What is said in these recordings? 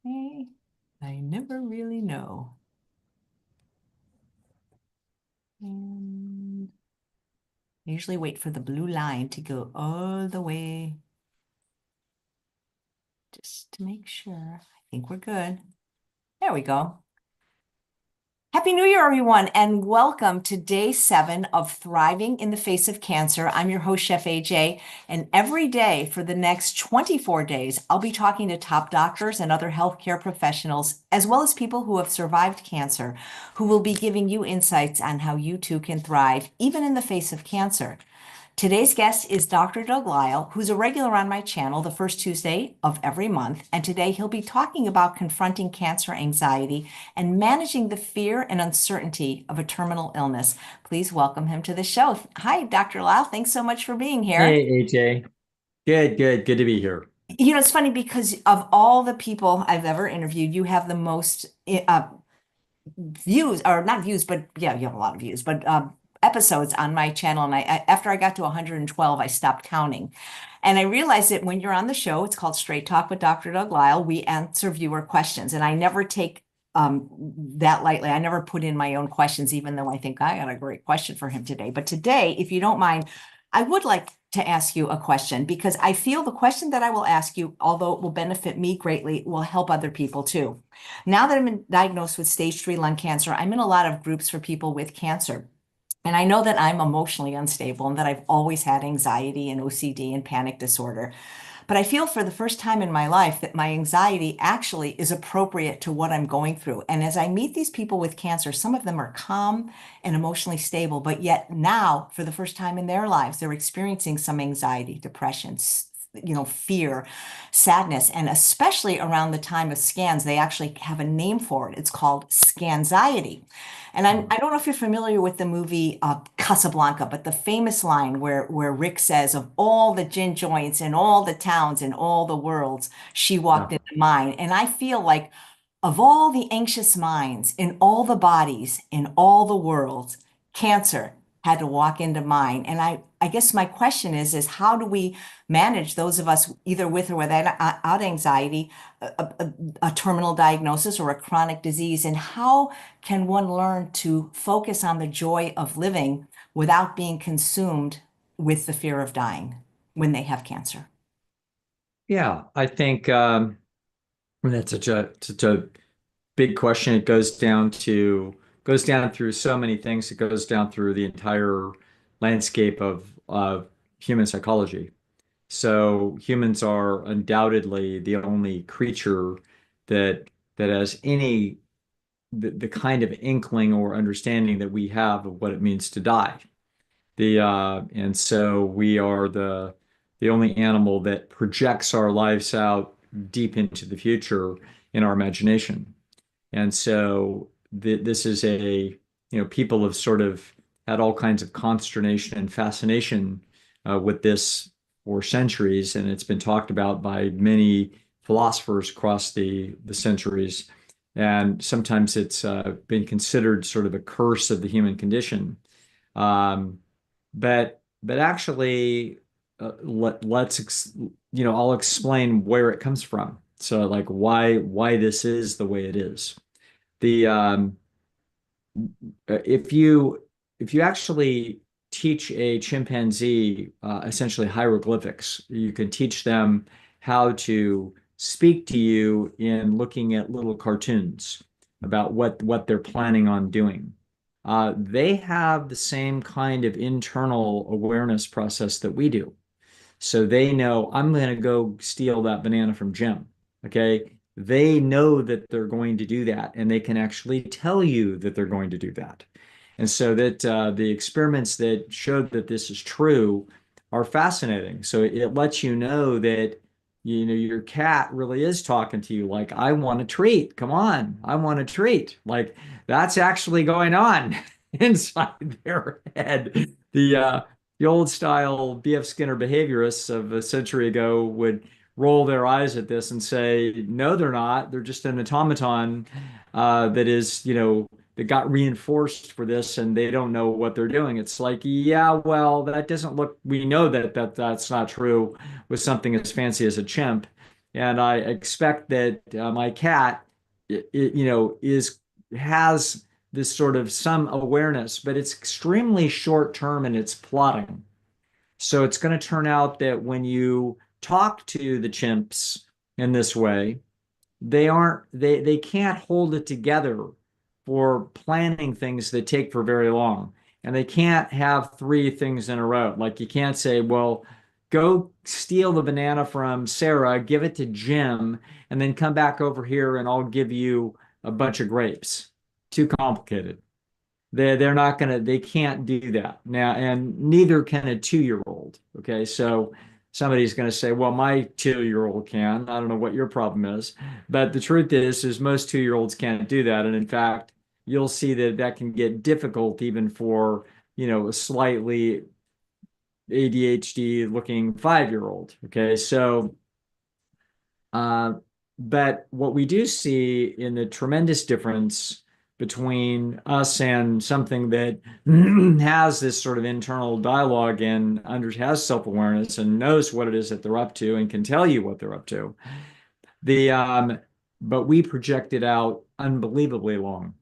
Okay. I never really know. And I usually wait for the blue line to go all the way just to make sure. I think we're good. There we go. Happy New Year, everyone, and welcome to day 7 of Thriving in the Face of Cancer. I'm your host, Chef AJ, and every day for the next 24 days, I'll be talking to top doctors and other healthcare professionals, as well as people who have survived cancer, who will be giving you insights on how you too can thrive, even in the face of cancer. Today's guest is Dr. Doug Lisle, who's a regular on my channel the first Tuesday of every month. And today he'll be talking about confronting cancer anxiety and managing the fear and uncertainty of a terminal illness. Please welcome him to the show. Hi, Dr. Lisle. Thanks so much for being here. Hey, AJ. Good to be here. You know, it's funny because of all the people I've ever interviewed, you have the most views, or not views, but yeah, you have a lot of views, but episodes on my channel. And after I got to 112, I stopped counting. And I realized that when you're on the show, it's called Straight Talk with Dr. Doug Lisle, we answer viewer questions. And I never take that lightly. I never put in my own questions, even though I think I got a great question for him today. But today, if you don't mind, I would like to ask you a question because I feel the question that I will ask you, although it will benefit me greatly, will help other people too. Now that I'm diagnosed with stage 3 lung cancer, I'm in a lot of groups for people with cancer. And I know that I'm emotionally unstable and that I've always had anxiety and OCD and panic disorder. But I feel for the first time in my life that my anxiety actually is appropriate to what I'm going through. And as I meet these people with cancer, some of them are calm and emotionally stable, but yet now, for the first time in their lives, they're experiencing some anxiety, depression, fear, sadness, and especially around the time of scans, they actually have a name for it. It's called scanxiety. And I don't know if you're familiar with the movie Casablanca, but the famous line where Rick says, of all the gin joints in all the towns in all the worlds, she walked Yeah. into mine. And I feel like of all the anxious minds in all the bodies in all the worlds, cancer had to walk into mine. And I guess my question is how do we manage those of us either with or without anxiety, a terminal diagnosis or a chronic disease, and how can one learn to focus on the joy of living without being consumed with the fear of dying when they have cancer? Yeah, I think that's such a big question. It goes down through so many things. It goes down through the entire landscape of human psychology. So humans are undoubtedly the only creature that has any the kind of inkling or understanding that we have of what it means to die. And so we are the only animal that projects our lives out deep into the future in our imagination. And so this is people have sort of had all kinds of consternation and fascination with this for centuries, and it's been talked about by many philosophers across the centuries. And sometimes it's been considered sort of a curse of the human condition. Um, but actually, let's I'll explain where it comes from. So like why this is the way it is. The if you actually teach a chimpanzee essentially hieroglyphics, you can teach them how to speak to you in looking at little cartoons about what they're planning on doing. They have the same kind of internal awareness process that we do. So they know I'm going to go steal that banana from Jim. Okay. They know that they're going to do that, and they can actually tell you that they're going to do that. And so that the experiments that showed that this is true are fascinating. So it lets you know that your cat really is talking to you like, I want a treat. Come on, I want a treat. Like that's actually going on inside their head. The old style B.F. Skinner behaviorists of a century ago would roll their eyes at this and say, no, they're not. They're just an automaton that is, that got reinforced for this and they don't know what they're doing. It's like, yeah, well, that doesn't look, we know that that's not true with something as fancy as a chimp. And I expect that my cat, has this sort of some awareness, but it's extremely short term in its plotting. So it's going to turn out that when you talk to the chimps in this way, they can't hold it together for planning things that take for very long. And they can't have three things in a row. Like you can't say, well, go steal the banana from Sarah, give it to Jim, and then come back over here and I'll give you a bunch of grapes. Too complicated. They're not gonna they can't do that now, and neither can a 2-year-old. Okay, so somebody's gonna say, well, my 2-year-old can. I don't know what your problem is, but the truth is most 2-year-olds can't do that, and in fact, you'll see that that can get difficult even for a slightly ADHD looking 5-year-old. Okay, so uh, but what we do see in the tremendous difference between us and something that has this sort of internal dialogue and has self-awareness and knows what it is that they're up to and can tell you what they're up to. The but we project it out unbelievably long.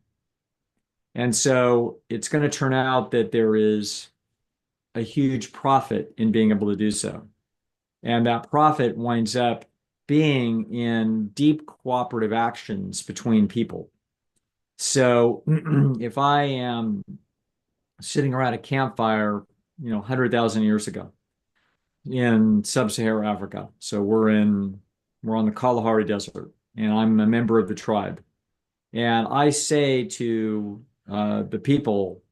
And so it's going to turn out that there is a huge profit in being able to do so. And that profit winds up being in deep cooperative actions between people. So if I am sitting around a campfire, 100,000 years ago in sub-Saharan Africa, so we're on the Kalahari Desert, and I'm a member of the tribe, and I say to the people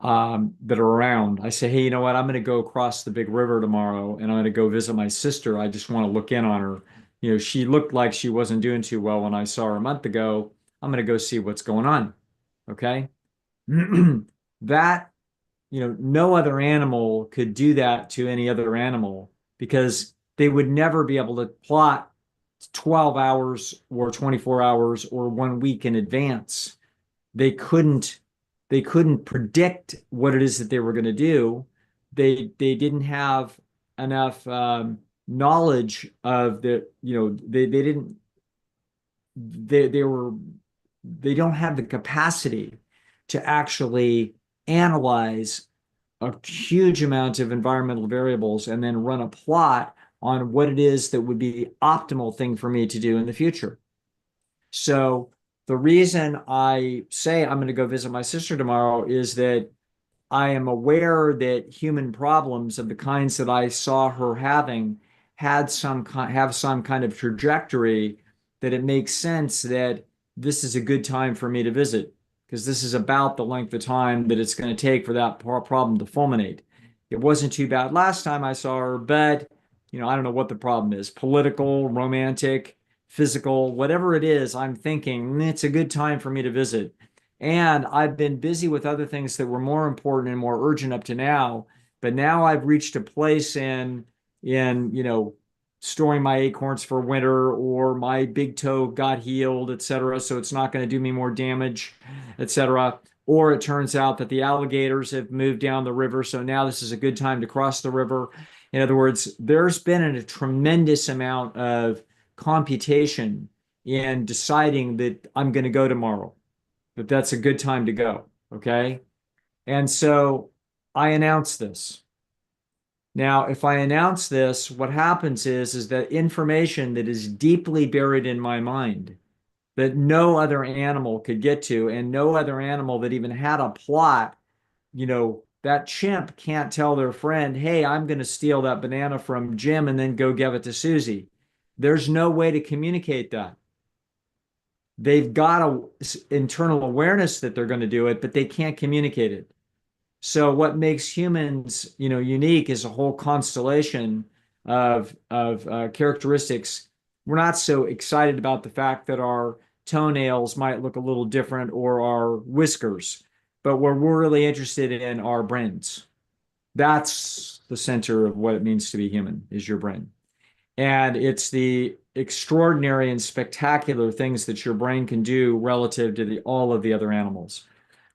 that are around. I say, hey, you know what? I'm going to go across the big river tomorrow and I'm going to go visit my sister. I just want to look in on her. She looked like she wasn't doing too well when I saw her a month ago. I'm going to go see what's going on. Okay. That, no other animal could do that to any other animal because they would never be able to plot 12 hours or 24 hours or 1 week in advance. They couldn't they couldn't predict what it is that they were going to do. They didn't have enough knowledge of they didn't they were they don't have the capacity to actually analyze a huge amount of environmental variables and then run a plot on what it is that would be the optimal thing for me to do in the future. So the reason I say I'm going to go visit my sister tomorrow is that I am aware that human problems of the kinds that I saw her having have some kind of trajectory that it makes sense that this is a good time for me to visit because this is about the length of time that it's going to take for that problem to fulminate. It wasn't too bad last time I saw her, but I don't know what the problem is, political, romantic, physical, whatever it is, I'm thinking it's a good time for me to visit. And I've been busy with other things that were more important and more urgent up to now. But now I've reached a place in storing my acorns for winter, or my big toe got healed, etc. So it's not going to do me more damage, etc. Or it turns out that the alligators have moved down the river. So now this is a good time to cross the river. In other words, there's been a tremendous amount of computation in deciding that I'm going to go tomorrow, that that's a good time to go. Okay. And so I announce this. Now, if I announce this, what happens is that information that is deeply buried in my mind that no other animal could get to, and no other animal that even had a plot, that chimp can't tell their friend, hey, I'm going to steal that banana from Jim and then go give it to Susie. There's no way to communicate that. They've got a internal awareness that they're going to do it, but they can't communicate it. So what makes humans, unique is a whole constellation of characteristics. We're not so excited about the fact that our toenails might look a little different or our whiskers, but what we're really interested in are brains. That's the center of what it means to be human, is your brain. And it's the extraordinary and spectacular things that your brain can do relative to all of the other animals.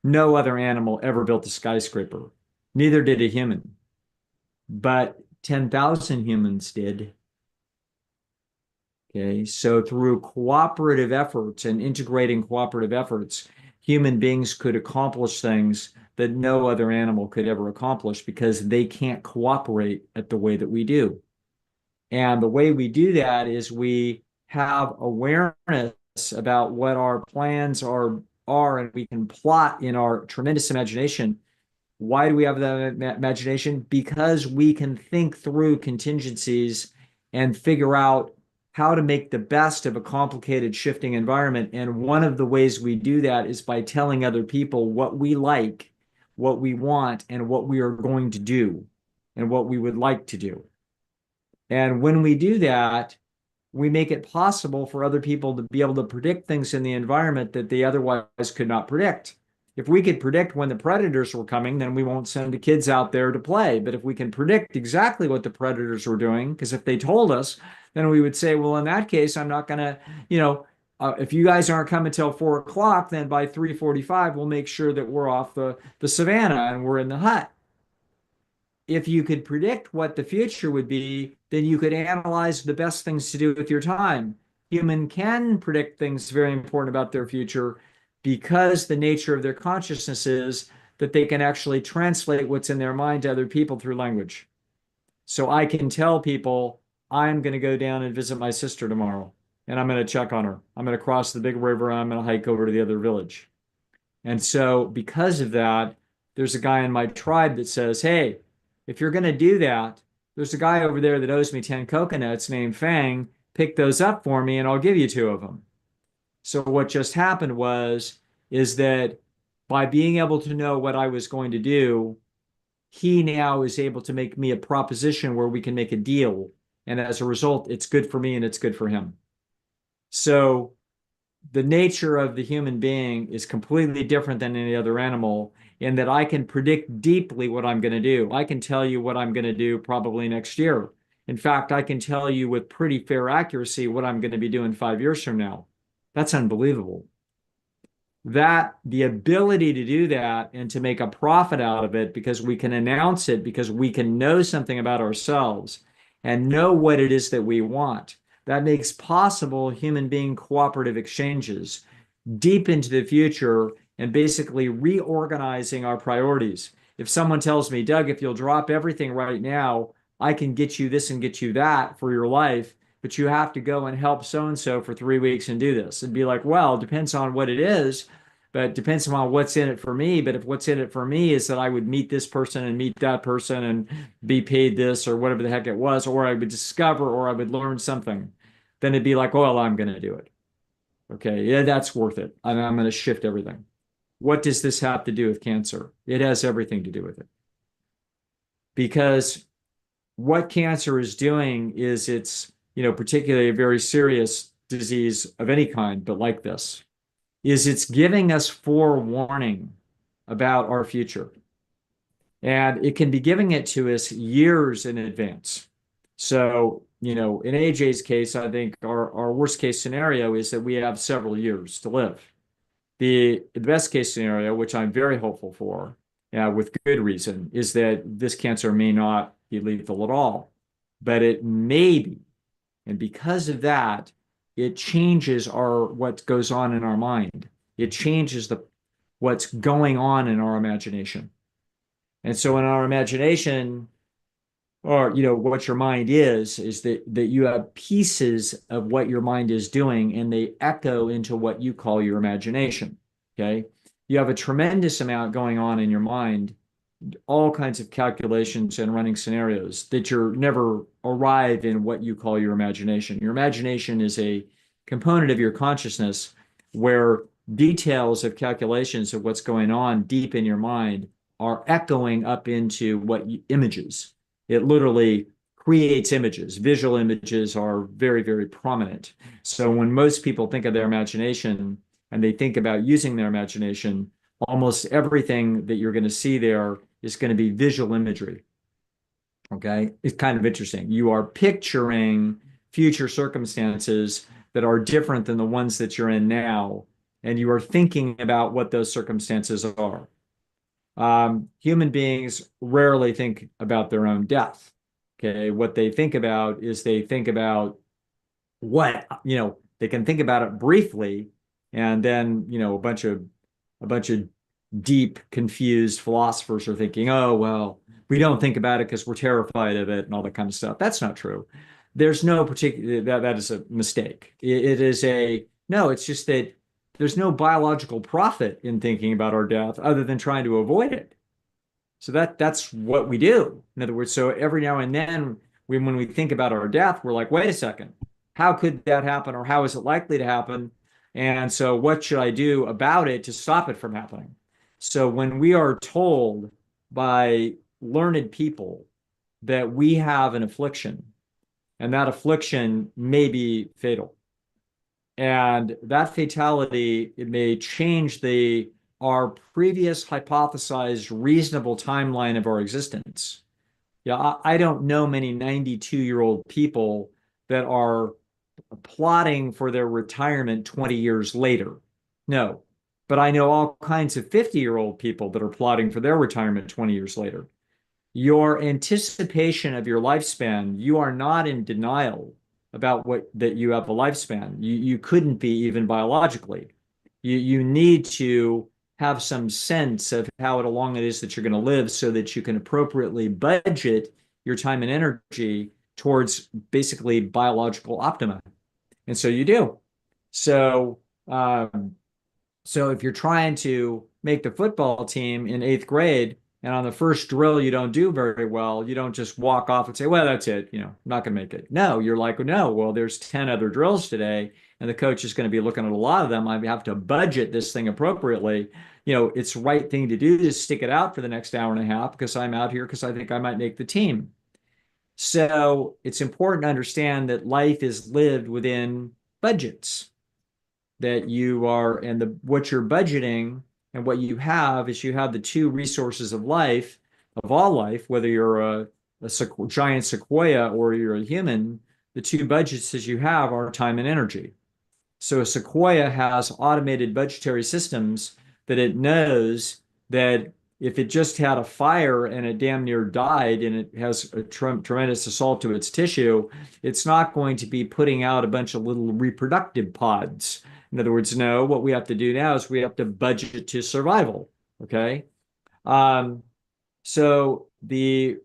No other animal ever built a skyscraper. Neither did a human. But 10,000 humans did. Okay, so through cooperative efforts and integrating cooperative efforts, human beings could accomplish things that no other animal could ever accomplish because they can't cooperate at the way that we do. And the way we do that is we have awareness about what our plans are, and we can plot in our tremendous imagination. Why do we have that imagination? Because we can think through contingencies and figure out how to make the best of a complicated, shifting environment. And one of the ways we do that is by telling other people what we like, what we want, and what we are going to do, and what we would like to do. And when we do that, we make it possible for other people to be able to predict things in the environment that they otherwise could not predict. If we could predict when the predators were coming, then we won't send the kids out there to play. But if we can predict exactly what the predators were doing, because if they told us, then we would say, well, in that case, I'm not going to, if you guys aren't coming till 4 o'clock, then by 3:45, we'll make sure that we're off the savannah and we're in the hut. If you could predict what the future would be, then you could analyze the best things to do with your time. Human can predict things very important about their future because the nature of their consciousness is that they can actually translate what's in their mind to other people through language. So I can tell people, I'm going to go down and visit my sister tomorrow, and I'm going to check on her. I'm going to cross the big river, and I'm going to hike over to the other village. And so because of that, there's a guy in my tribe that says, hey, if you're going to do that, there's a guy over there that owes me 10 coconuts named Fang. Pick those up for me and I'll give you 2 of them. So what just happened is that by being able to know what I was going to do, he now is able to make me a proposition where we can make a deal. And as a result, it's good for me and it's good for him. So the nature of the human being is completely different than any other animal in that I can predict deeply what I'm going to do. I can tell you what I'm going to do probably next year. In fact, I can tell you with pretty fair accuracy what I'm going to be doing 5 years from now. That's unbelievable. That the ability to do that and to make a profit out of it because we can announce it, because we can know something about ourselves and know what it is that we want. That makes possible human being cooperative exchanges deep into the future and basically reorganizing our priorities. If someone tells me, Doug, if you'll drop everything right now, I can get you this and get you that for your life, but you have to go and help so-and-so for 3 weeks and do this. And be like, well, it depends on what it is, but it depends on what's in it for me. But if what's in it for me is that I would meet this person and meet that person and be paid this or whatever the heck it was, or I would discover or I would learn something, then it'd be like, well, I'm going to do it. Okay, yeah, that's worth it. I'm going to shift everything. What does this have to do with cancer? It has everything to do with it. Because what cancer is doing is it's, particularly a very serious disease of any kind, but like this, is it's giving us forewarning about our future. And it can be giving it to us years in advance. So, in AJ's case, I think our worst case scenario is that we have several years to live. The best case scenario, which I'm very hopeful for, with good reason, is that this cancer may not be lethal at all, but it may be. And because of that, it changes what goes on in our mind. It changes what's going on in our imagination. And so in our imagination, or what your mind is that you have pieces of what your mind is doing and they echo into what you call your imagination. Okay, you have a tremendous amount going on in your mind, all kinds of calculations and running scenarios that you're never arrive in what you call your imagination. Your imagination is a component of your consciousness where details of calculations of what's going on deep in your mind are echoing up into images. It literally creates images. Visual images are very, very prominent. So when most people think of their imagination and they think about using their imagination, almost everything that you're going to see there is going to be visual imagery. Okay? It's kind of interesting. You are picturing future circumstances that are different than the ones that you're in now, and you are thinking about what those circumstances are. Human beings rarely think about their own death. Okay, what they think about is they think about they can think about it briefly, and then, a bunch of deep, confused philosophers are thinking, oh, well, we don't think about it because we're terrified of it and all that kind of stuff. That's not true. There's no particular, that is a mistake. It is a, no, it's just that there's no biological profit in thinking about our death other than trying to avoid it. So that's what we do. In other words, so every now and then when we think about our death, we're like, wait a second, how could that happen, or how is it likely to happen? And so what should I do about it to stop it from happening? So when we are told by learned people that we have an affliction, and that affliction may be fatal, and that fatality, it may change our previous hypothesized reasonable timeline of our existence. Yeah, I don't know many 92-year-old people that are plotting for their retirement 20 years later. No, but I know all kinds of 50-year-old people that are plotting for their retirement 20 years later. Your anticipation of your lifespan, you are not in denial about what that you have a lifespan. You couldn't be even biologically. You need to have some sense of how long it is that you're going to live so that you can appropriately budget your time and energy towards basically biological optima. And so you do. So, so if you're trying to make the football team in eighth grade, and on the first drill you don't do very well, you don't just walk off and say, well, that's it, I'm not going to make it. No, you're like, no, well, there's 10 other drills today, and the coach is going to be looking at a lot of them. I have to budget this thing appropriately. It's the right thing to do to stick it out for the next hour and a half because I'm out here because I think I might make the team. So it's important to understand that life is lived within budgets, that you are, and what you're budgeting and what you have is you have the two resources of life, of all life, whether you're a giant sequoia or you're a human, the two budgets that you have are time and energy. So a sequoia has automated budgetary systems that it knows that if it just had a fire and it damn near died and it has a tremendous assault to its tissue, it's not going to be putting out a bunch of little reproductive pods. In other words, no, what we have to do now is we have to budget to survival. Okay. So the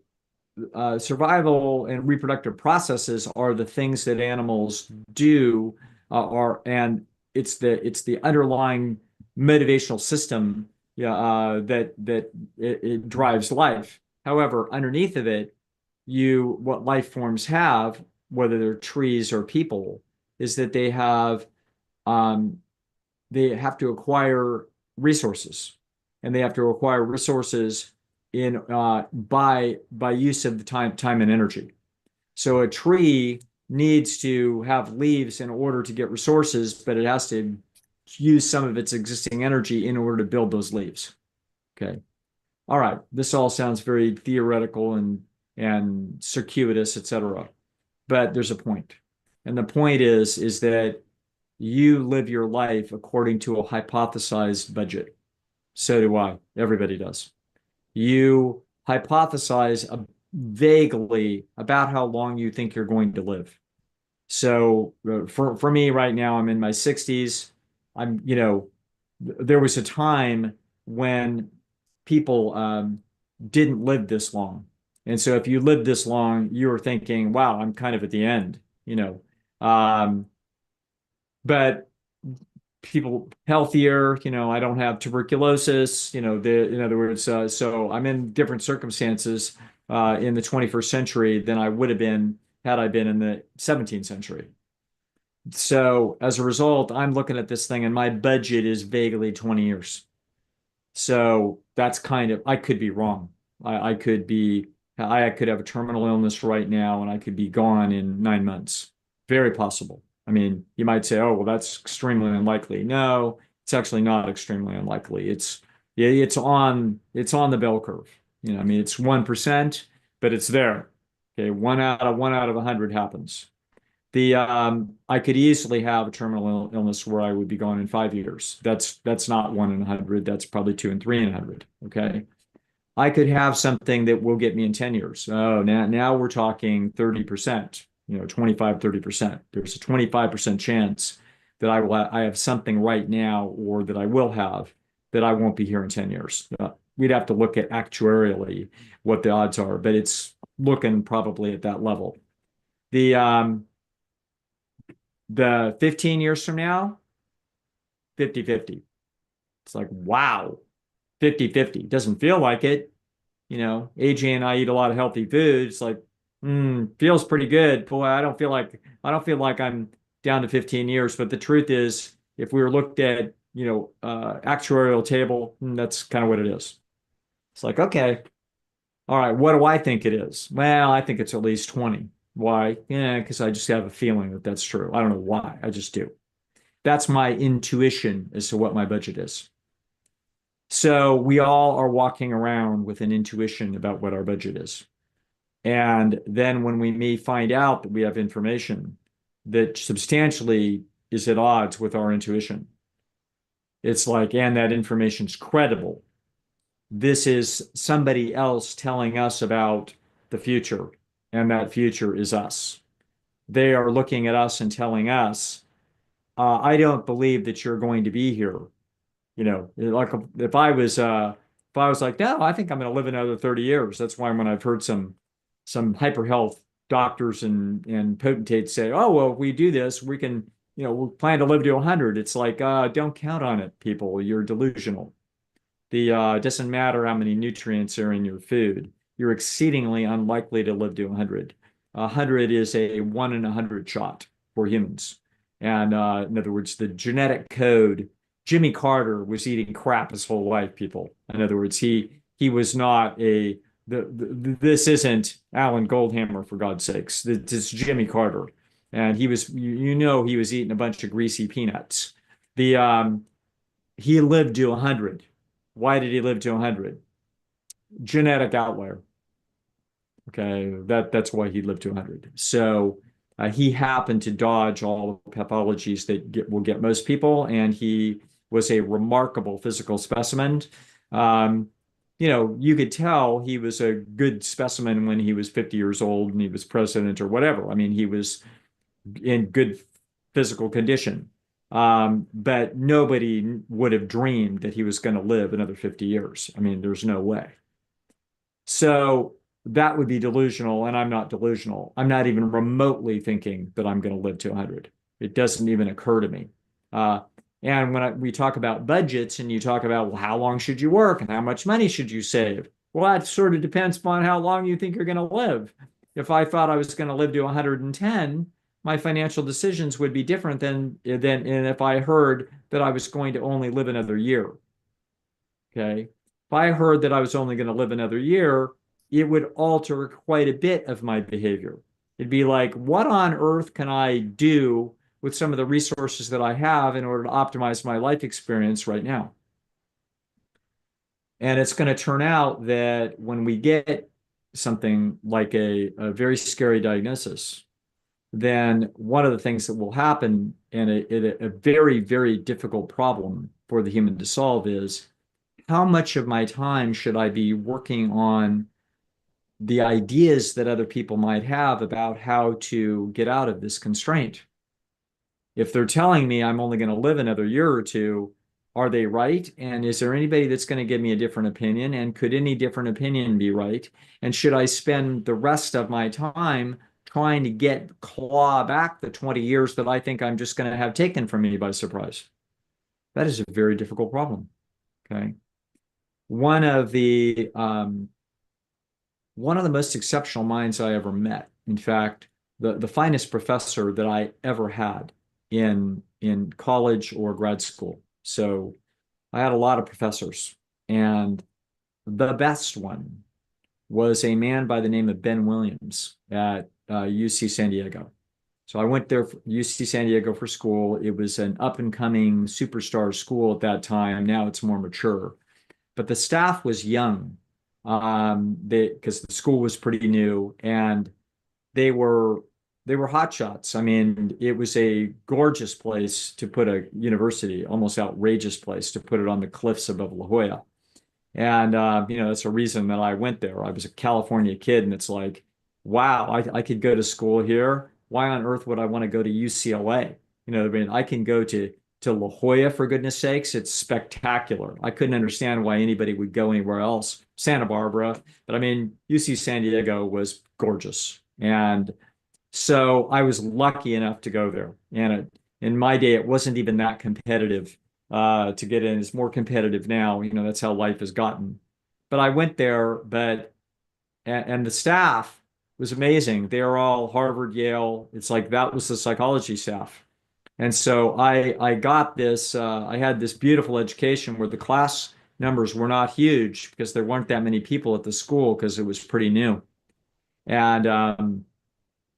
survival and reproductive processes are the things that animals do, and it's the underlying motivational system, that it drives life. However, underneath of it, what life forms have, whether they're trees or people, is that they have to acquire resources, and they have to acquire resources in by use of the time and energy. So a tree needs to have leaves in order to get resources, but it has to use some of its existing energy in order to build those leaves. Okay. All right. This all sounds very theoretical and circuitous, etc. But there's a point. And the point is that you live your life according to a hypothesized budget. So do I. Everybody does. You hypothesize vaguely about how long you think you're going to live. So for me right now, I'm in my 60s. There was a time when people didn't live this long. And so if you lived this long, you were thinking, wow, I'm kind of at the end. But people healthier, I don't have tuberculosis, in other words, so I'm in different circumstances in the 21st century than I would have been had I been in the 17th century. So as a result, I'm looking at this thing and my budget is vaguely 20 years. So that's I could be wrong. I could have a terminal illness right now and I could be gone in 9 months. Very possible. I mean, you might say, oh, well, that's extremely unlikely. No, it's actually not extremely unlikely. It's on the bell curve. I mean, it's 1%, but it's there. Okay, one out of 100 happens. I could easily have a terminal illness where I would be gone in 5 years. That's not 1 in 100. That's probably 2 and 3 in 100. Okay. I could have something that will get me in 10 years. Oh, now we're talking 30%. 25, 30%. There's a 25% chance that I have something right now, or that I will have, that I won't be here in 10 years. We'd have to look at actuarially what the odds are, but it's looking probably at that level. The 15 years from now, 50-50. It's like, wow, 50-50. Doesn't feel like it. AJ and I eat a lot of healthy food. It's like, feels pretty good. Boy, I don't feel like I'm down to 15 years. But the truth is, if we were looked at, actuarial table, that's kind of what it is. It's like, okay, all right, what do I think it is? Well, I think it's at least 20. Why? Yeah, because I just have a feeling that that's true. I don't know why. I just do. That's my intuition as to what my budget is. So we all are walking around with an intuition about what our budget is. And then when we may find out that we have information that substantially is at odds with our intuition, it's like, and that information's credible. This is somebody else telling us about the future, and that future is us. They are looking at us and telling us, I don't believe that you're going to be here. Like if I was like, no, I think I'm going to live another 30 years. That's why when I've heard some hyper health doctors and potentates say, oh, well, if we do this, we can, we plan to live to 100. It's like, don't count on it, people. You're delusional. It doesn't matter how many nutrients are in your food. You're exceedingly unlikely to live to 100. 100 is a 1 in 100 shot for humans. And in other words, the genetic code, Jimmy Carter was eating crap his whole life, people. In other words, he was not this isn't Alan Goldhammer, for God's sakes. This is Jimmy Carter. And he was, he was eating a bunch of greasy peanuts. He lived to 100. Why did he live to 100? Genetic outlier. Okay, that's why he lived to 100. So he happened to dodge all the pathologies that will get most people, and he was a remarkable physical specimen. You could tell he was a good specimen when he was 50 years old and he was president or whatever. I mean, he was in good physical condition. But nobody would have dreamed that he was going to live another 50 years. I mean, there's no way. So that would be delusional, and I'm not delusional. I'm not even remotely thinking that I'm going to live to 100. It doesn't even occur to me. And when we talk about budgets and you talk about, well, how long should you work and how much money should you save? Well, that sort of depends upon how long you think you're going to live. If I thought I was going to live to 110, my financial decisions would be different than if I heard that I was going to only live another year. Okay. If I heard that I was only going to live another year, it would alter quite a bit of my behavior. It'd be like, what on earth can I do with some of the resources that I have in order to optimize my life experience right now? And it's going to turn out that when we get something like a very scary diagnosis, then one of the things that will happen, and a very, very difficult problem for the human to solve, is how much of my time should I be working on the ideas that other people might have about how to get out of this constraint? If they're telling me I'm only going to live another year or two, are they right? And is there anybody that's going to give me a different opinion? And could any different opinion be right? And should I spend the rest of my time trying to claw back the 20 years that I think I'm just going to have taken from me by surprise? That is a very difficult problem. Okay. One of the most exceptional minds I ever met. In fact, the finest professor that I ever had in college or grad school. So I had a lot of professors, and the best one was a man by the name of Ben Williams at UC San Diego. So I went there, UC San Diego, for school. It was an up and coming superstar school at that time. Now it's more mature, but the staff was young, because the school was pretty new, and they were hotshots. I mean, it was a gorgeous place to put a university, almost outrageous place to put it on the cliffs above La Jolla. And that's a reason that I went there. I was a California kid, and it's like, wow, I could go to school here. why on earth would I want to go to UCLA? You know, I mean, I can go to La Jolla, for goodness sakes. It's spectacular. I couldn't understand why anybody would go anywhere else. Santa Barbara, but I mean, UC San Diego was gorgeous. And so I was lucky enough to go there. And in my day, it wasn't even that competitive to get in. It's more competitive now. You know, that's how life has gotten. But I went there, and the staff was amazing. They were all Harvard, Yale. It's like that was the psychology staff. And so I got this, I had this beautiful education where the class numbers were not huge because there weren't that many people at the school because it was pretty new. And a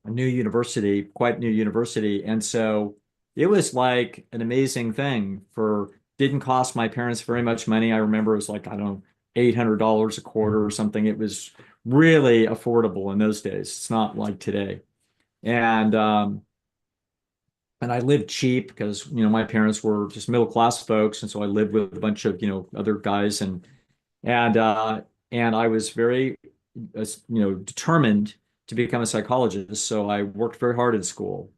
new university, quite new university. And so it was like an amazing thing for, didn't cost my parents very much money. I remember it was like, I don't know, $800 a quarter or something. It was really affordable in those days. It's not like today. And and I lived cheap because, you know, my parents were just middle class folks. And so I lived with a bunch of, you know, other guys and and I was very, you know, determined to become a psychologist. So I worked very hard in school.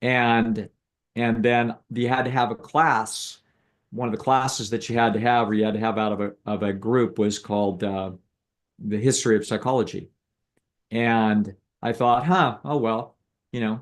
And and then you had to have a class. One of the classes that you had to have, or you had to have out of a group, was called the history of psychology. And I thought, oh well, you know,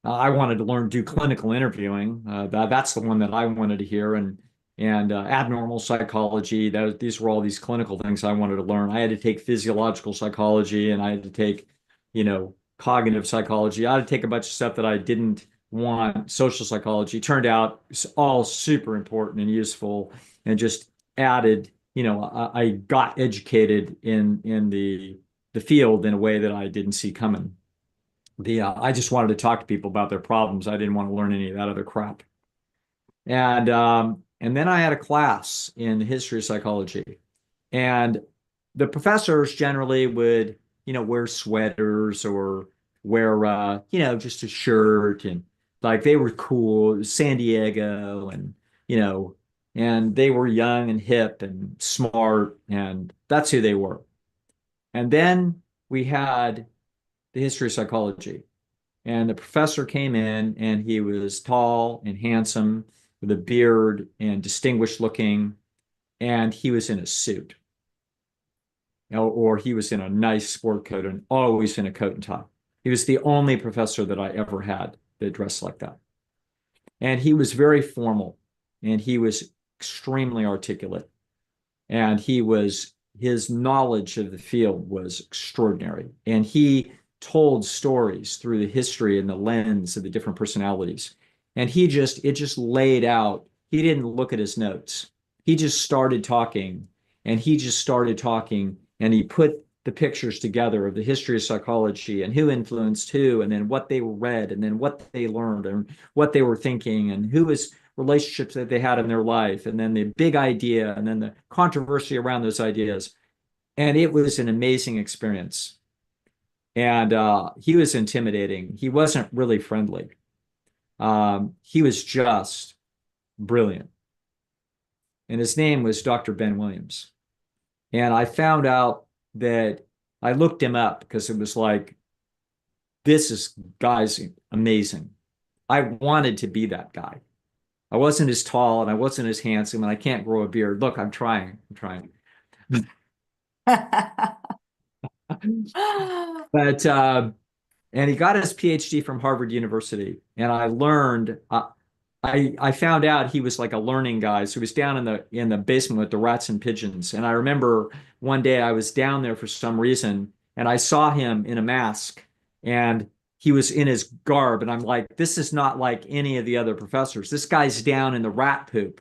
I wanted to learn do clinical interviewing. That's the one that I wanted to hear, and abnormal psychology. These were all these clinical things I wanted to learn. I had to take physiological psychology, and I had to take, you know, cognitive psychology. I had to take a bunch of stuff that I didn't want. Social psychology turned out all super important and useful, and just added. You know, I got educated in the field in a way that I didn't see coming. I just wanted to talk to people about their problems. I didn't want to learn any of that other crap. And then I had a class in history of psychology, and the professors generally would, you know, wear sweaters or wear, you know, just a shirt, and like they were cool, San Diego, and you know, and they were young and hip and smart, and that's who they were. And then we had the history of psychology. And the professor came in and he was tall and handsome with a beard and distinguished looking. And he was in a suit, or he was in a nice sport coat and always in a coat and tie. He was the only professor that I ever had that dressed like that. And he was very formal and he was extremely articulate. And his knowledge of the field was extraordinary. And he told stories through the history and the lens of the different personalities. And it just laid out. He didn't look at his notes. He just started talking, and he just started talking, and he put the pictures together of the history of psychology and who influenced who, and then what they read, and then what they learned, and what they were thinking, and who was relationships that they had in their life, and then the big idea, and then the controversy around those ideas. And it was an amazing experience. And he was intimidating. He wasn't really friendly. He was just brilliant. And his name was Dr. Ben Williams. And I found out that I looked him up because it was like, guy's amazing. I wanted to be that guy. I wasn't as tall and I wasn't as handsome and I can't grow a beard. Look, I'm trying. I'm trying. But and he got his PhD from Harvard University. And I learned I found out he was like a learning guy. So he was down in the basement with the rats and pigeons. And I remember one day I was down there for some reason and I saw him in a mask and he was in his garb. And I'm like, this is not like any of the other professors. This guy's down in the rat poop.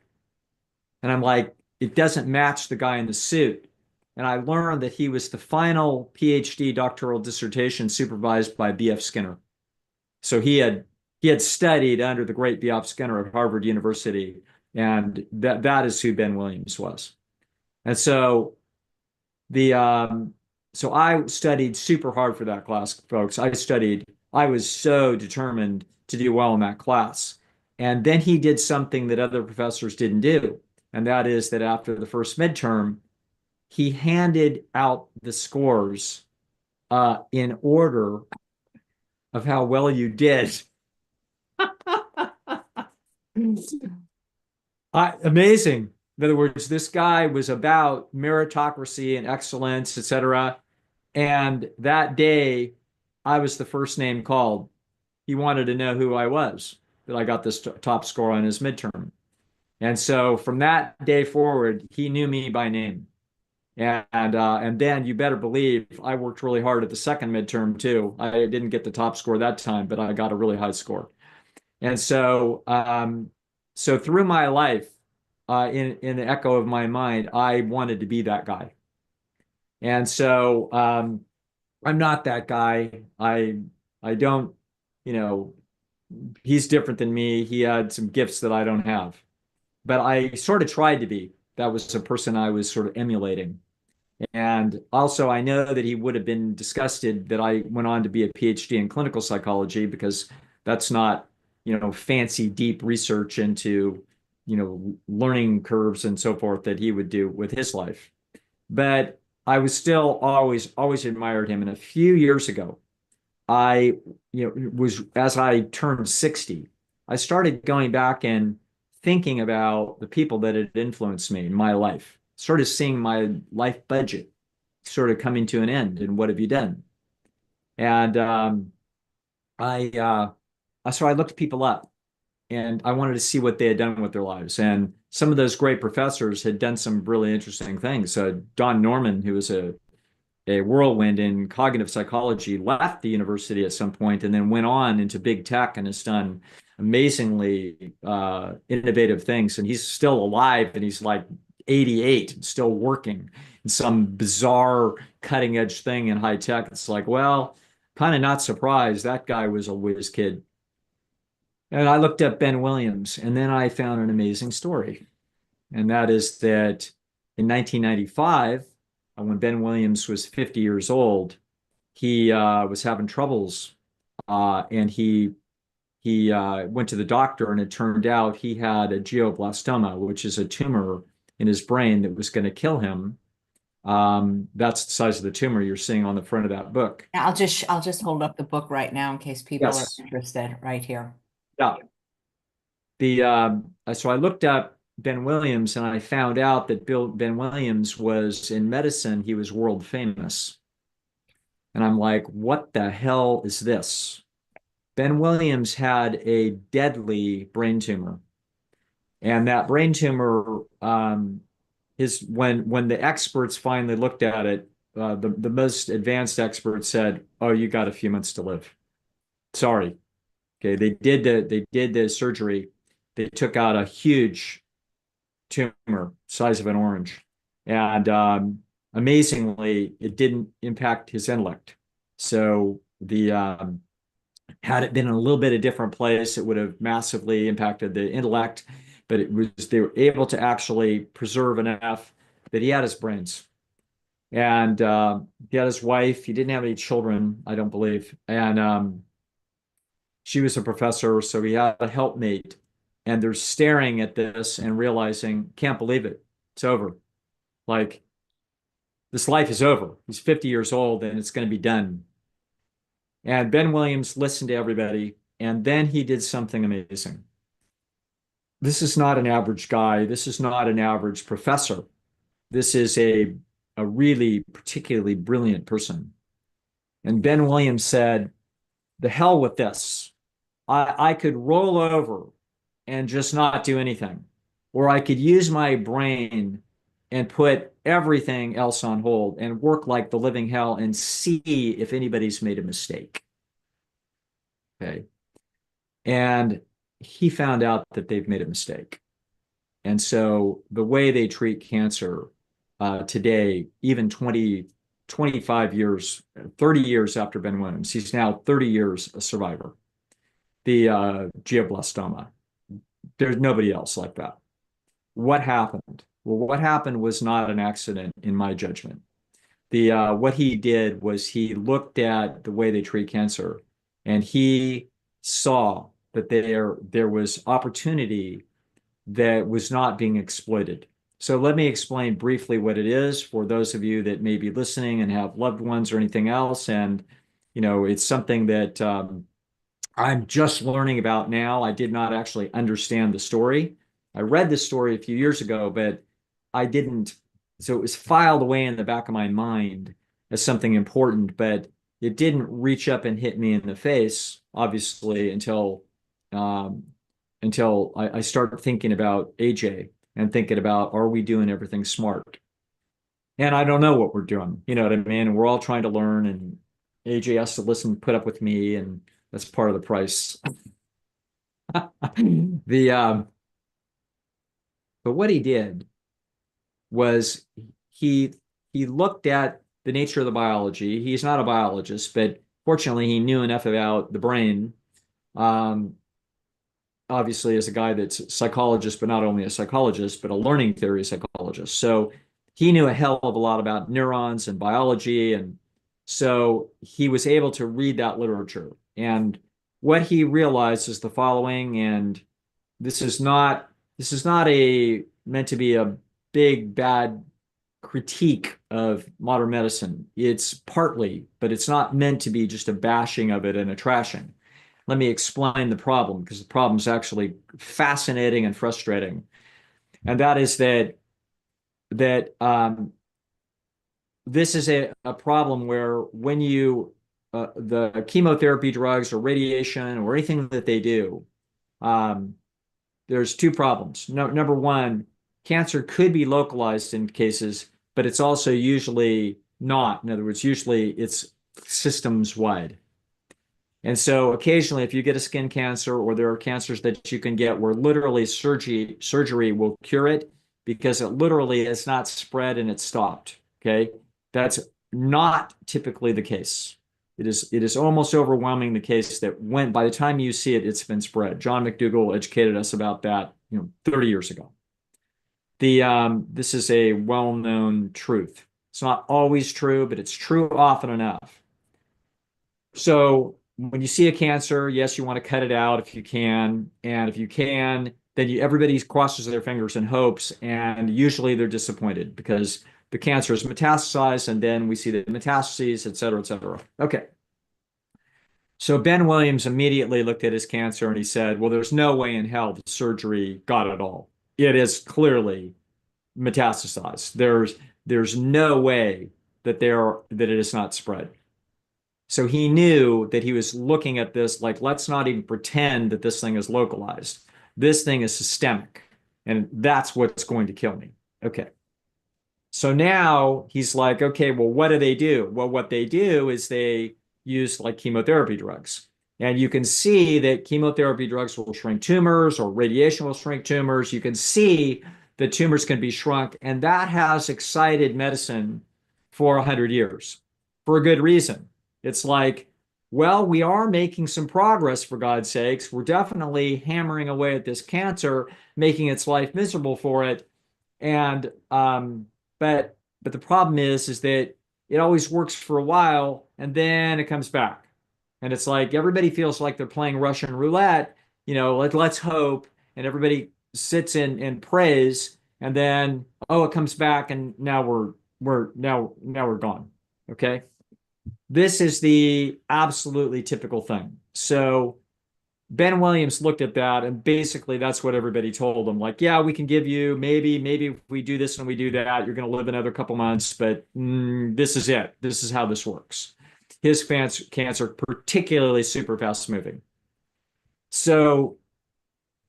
And I'm like, it doesn't match the guy in the suit. And I learned that he was the final PhD doctoral dissertation supervised by B.F. Skinner. So he had studied under the great B.F. Skinner at Harvard University, and that is who Ben Williams was. And so the so I studied super hard for that class, folks. I was so determined to do well in that class. And then he did something that other professors didn't do, and that is that after the first midterm, he handed out the scores in order of how well you did. Amazing. In other words, this guy was about meritocracy and excellence, etc. And that day, I was the first name called. He wanted to know who I was, that I got this top score on his midterm. And so from that day forward, he knew me by name. And then you better believe I worked really hard at the second midterm too. I didn't get the top score that time, but I got a really high score. And so through my life, in the echo of my mind, I wanted to be that guy. And so I'm not that guy. I don't, you know, he's different than me. He had some gifts that I don't have, but I sort of tried to be. That was a person I was sort of emulating. And also, I know that he would have been disgusted that I went on to be a PhD in clinical psychology because that's not, fancy, deep research into, learning curves and so forth that he would do with his life. But I was still always admired him. And a few years ago, I, was as I turned 60, I started going back and thinking about the people that had influenced me in my life, sort of seeing my life budget sort of coming to an end and what have you done? And I so I looked people up and I wanted to see what they had done with their lives. And some of those great professors had done some really interesting things. Don Norman, who was a whirlwind in cognitive psychology, left the university at some point and then went on into big tech and has done amazingly innovative things. And he's still alive and he's like 88 and still working in some bizarre cutting edge thing in high tech. It's like, well, kind of not surprised. That guy was a whiz kid. And I looked up Ben Williams and then I found an amazing story. And that is that in 1995, when Ben Williams was 50 years old, he was having troubles, and he went to the doctor, and it turned out he had a glioblastoma, which is a tumor in his brain that was going to kill him. That's the size of the tumor you're seeing on the front of that book. Yeah, I'll just hold up the book right now in case people are Yes. interested right here. Yeah. So I looked up Ben Williams and I found out that Ben Williams was in medicine, he was world famous. And I'm like, what the hell is this? Ben Williams had a deadly brain tumor. And that brain tumor, is when the experts finally looked at it, the most advanced experts said, "Oh, you got a few months to live. Sorry." Okay, they did the surgery. They took out a huge tumor, size of an orange, and amazingly, it didn't impact his intellect. So the had it been in a little bit of different place, it would have massively impacted the intellect. But they were able to actually preserve enough that he had his brains. And he had his wife. He didn't have any children, I don't believe. And she was a professor, so he had a helpmate. And they're staring at this and realizing, can't believe it. It's over. Like, this life is over. He's 50 years old and it's going to be done. And Ben Williams listened to everybody. And then he did something amazing. This is not an average guy. This is not an average professor. This is a really particularly brilliant person. And Ben Williams said, the hell with this. I could roll over and just not do anything, or I could use my brain and put everything else on hold and work like the living hell and see if anybody's made a mistake. Okay. And he found out that they've made a mistake. And so the way they treat cancer today, even 20, 25 years, 30 years after Ben Williams, he's now 30 years a survivor. The glioblastoma. There's nobody else like that. What happened? Well, what happened was not an accident in my judgment. What he did was he looked at the way they treat cancer and he saw that there was opportunity that was not being exploited. So let me explain briefly what it is for those of you that may be listening and have loved ones or anything else. And It's something that I'm just learning about now. I did not actually understand the story. I read this story a few years ago, but I didn't. So it was filed away in the back of my mind as something important, but it didn't reach up and hit me in the face, obviously, um, until I started thinking about AJ and thinking about, are we doing everything smart? And I don't know what we're doing. You know what I mean? And we're all trying to learn, and AJ has to listen, put up with me, and that's part of the price. The but what he did was he he looked at the nature of the biology. He's not a biologist, but fortunately he knew enough about the brain. Um, Obviously, as a guy that's a psychologist, but not only a psychologist, but a learning theory psychologist. So he knew a hell of a lot about neurons and biology. And so he was able to read that literature. And what he realized is the following, and this is not a meant to be a big bad critique of modern medicine. It's partly, but it's not meant to be just a bashing of it and a trashing. Let me explain the problem, because the problem is actually fascinating and frustrating. And that is that this is a problem where when the chemotherapy drugs or radiation or anything that they do, um, there's two problems. No, number one, cancer could be localized in cases, but it's also usually not. In other words, usually it's systems wide. And so occasionally, if you get a skin cancer, or there are cancers that you can get where literally surgery will cure it because it literally is not spread and it's stopped. Okay. That's not typically the case. It is almost overwhelming the case that when by the time you see it, it's been spread. John McDougall educated us about that, 30 years ago. This is a well-known truth. It's not always true, but it's true often enough. So when you see a cancer, yes, you want to cut it out if you can. And if you can, then everybody crosses their fingers and hopes. And usually they're disappointed because the cancer is metastasized, and then we see the metastases, et cetera, et cetera. Okay. So Ben Williams immediately looked at his cancer and he said, well, there's no way in hell the surgery got it all. It is clearly metastasized. There's no way that it is not spread. So he knew that he was looking at this like, let's not even pretend that this thing is localized. This thing is systemic, and that's what's going to kill me. Okay. So now he's like, okay, well, what do they do? Well, what they do is they use like chemotherapy drugs. And you can see that chemotherapy drugs will shrink tumors, or radiation will shrink tumors. You can see that tumors can be shrunk. And that has excited medicine for 100 years for a good reason. It's like, well, we are making some progress, for God's sakes. We're definitely hammering away at this cancer, making its life miserable for it. And but the problem is that it always works for a while and then it comes back. And it's like everybody feels like they're playing Russian roulette, let's hope, and everybody sits in and prays, and then it comes back, and now we're gone. Okay. This is the absolutely typical thing. So Ben Williams looked at that, and basically that's what everybody told him. Like, yeah, we can give you maybe if we do this and we do that, you're going to live another couple months, but this is it. This is how this works. His cancer, particularly super fast moving. So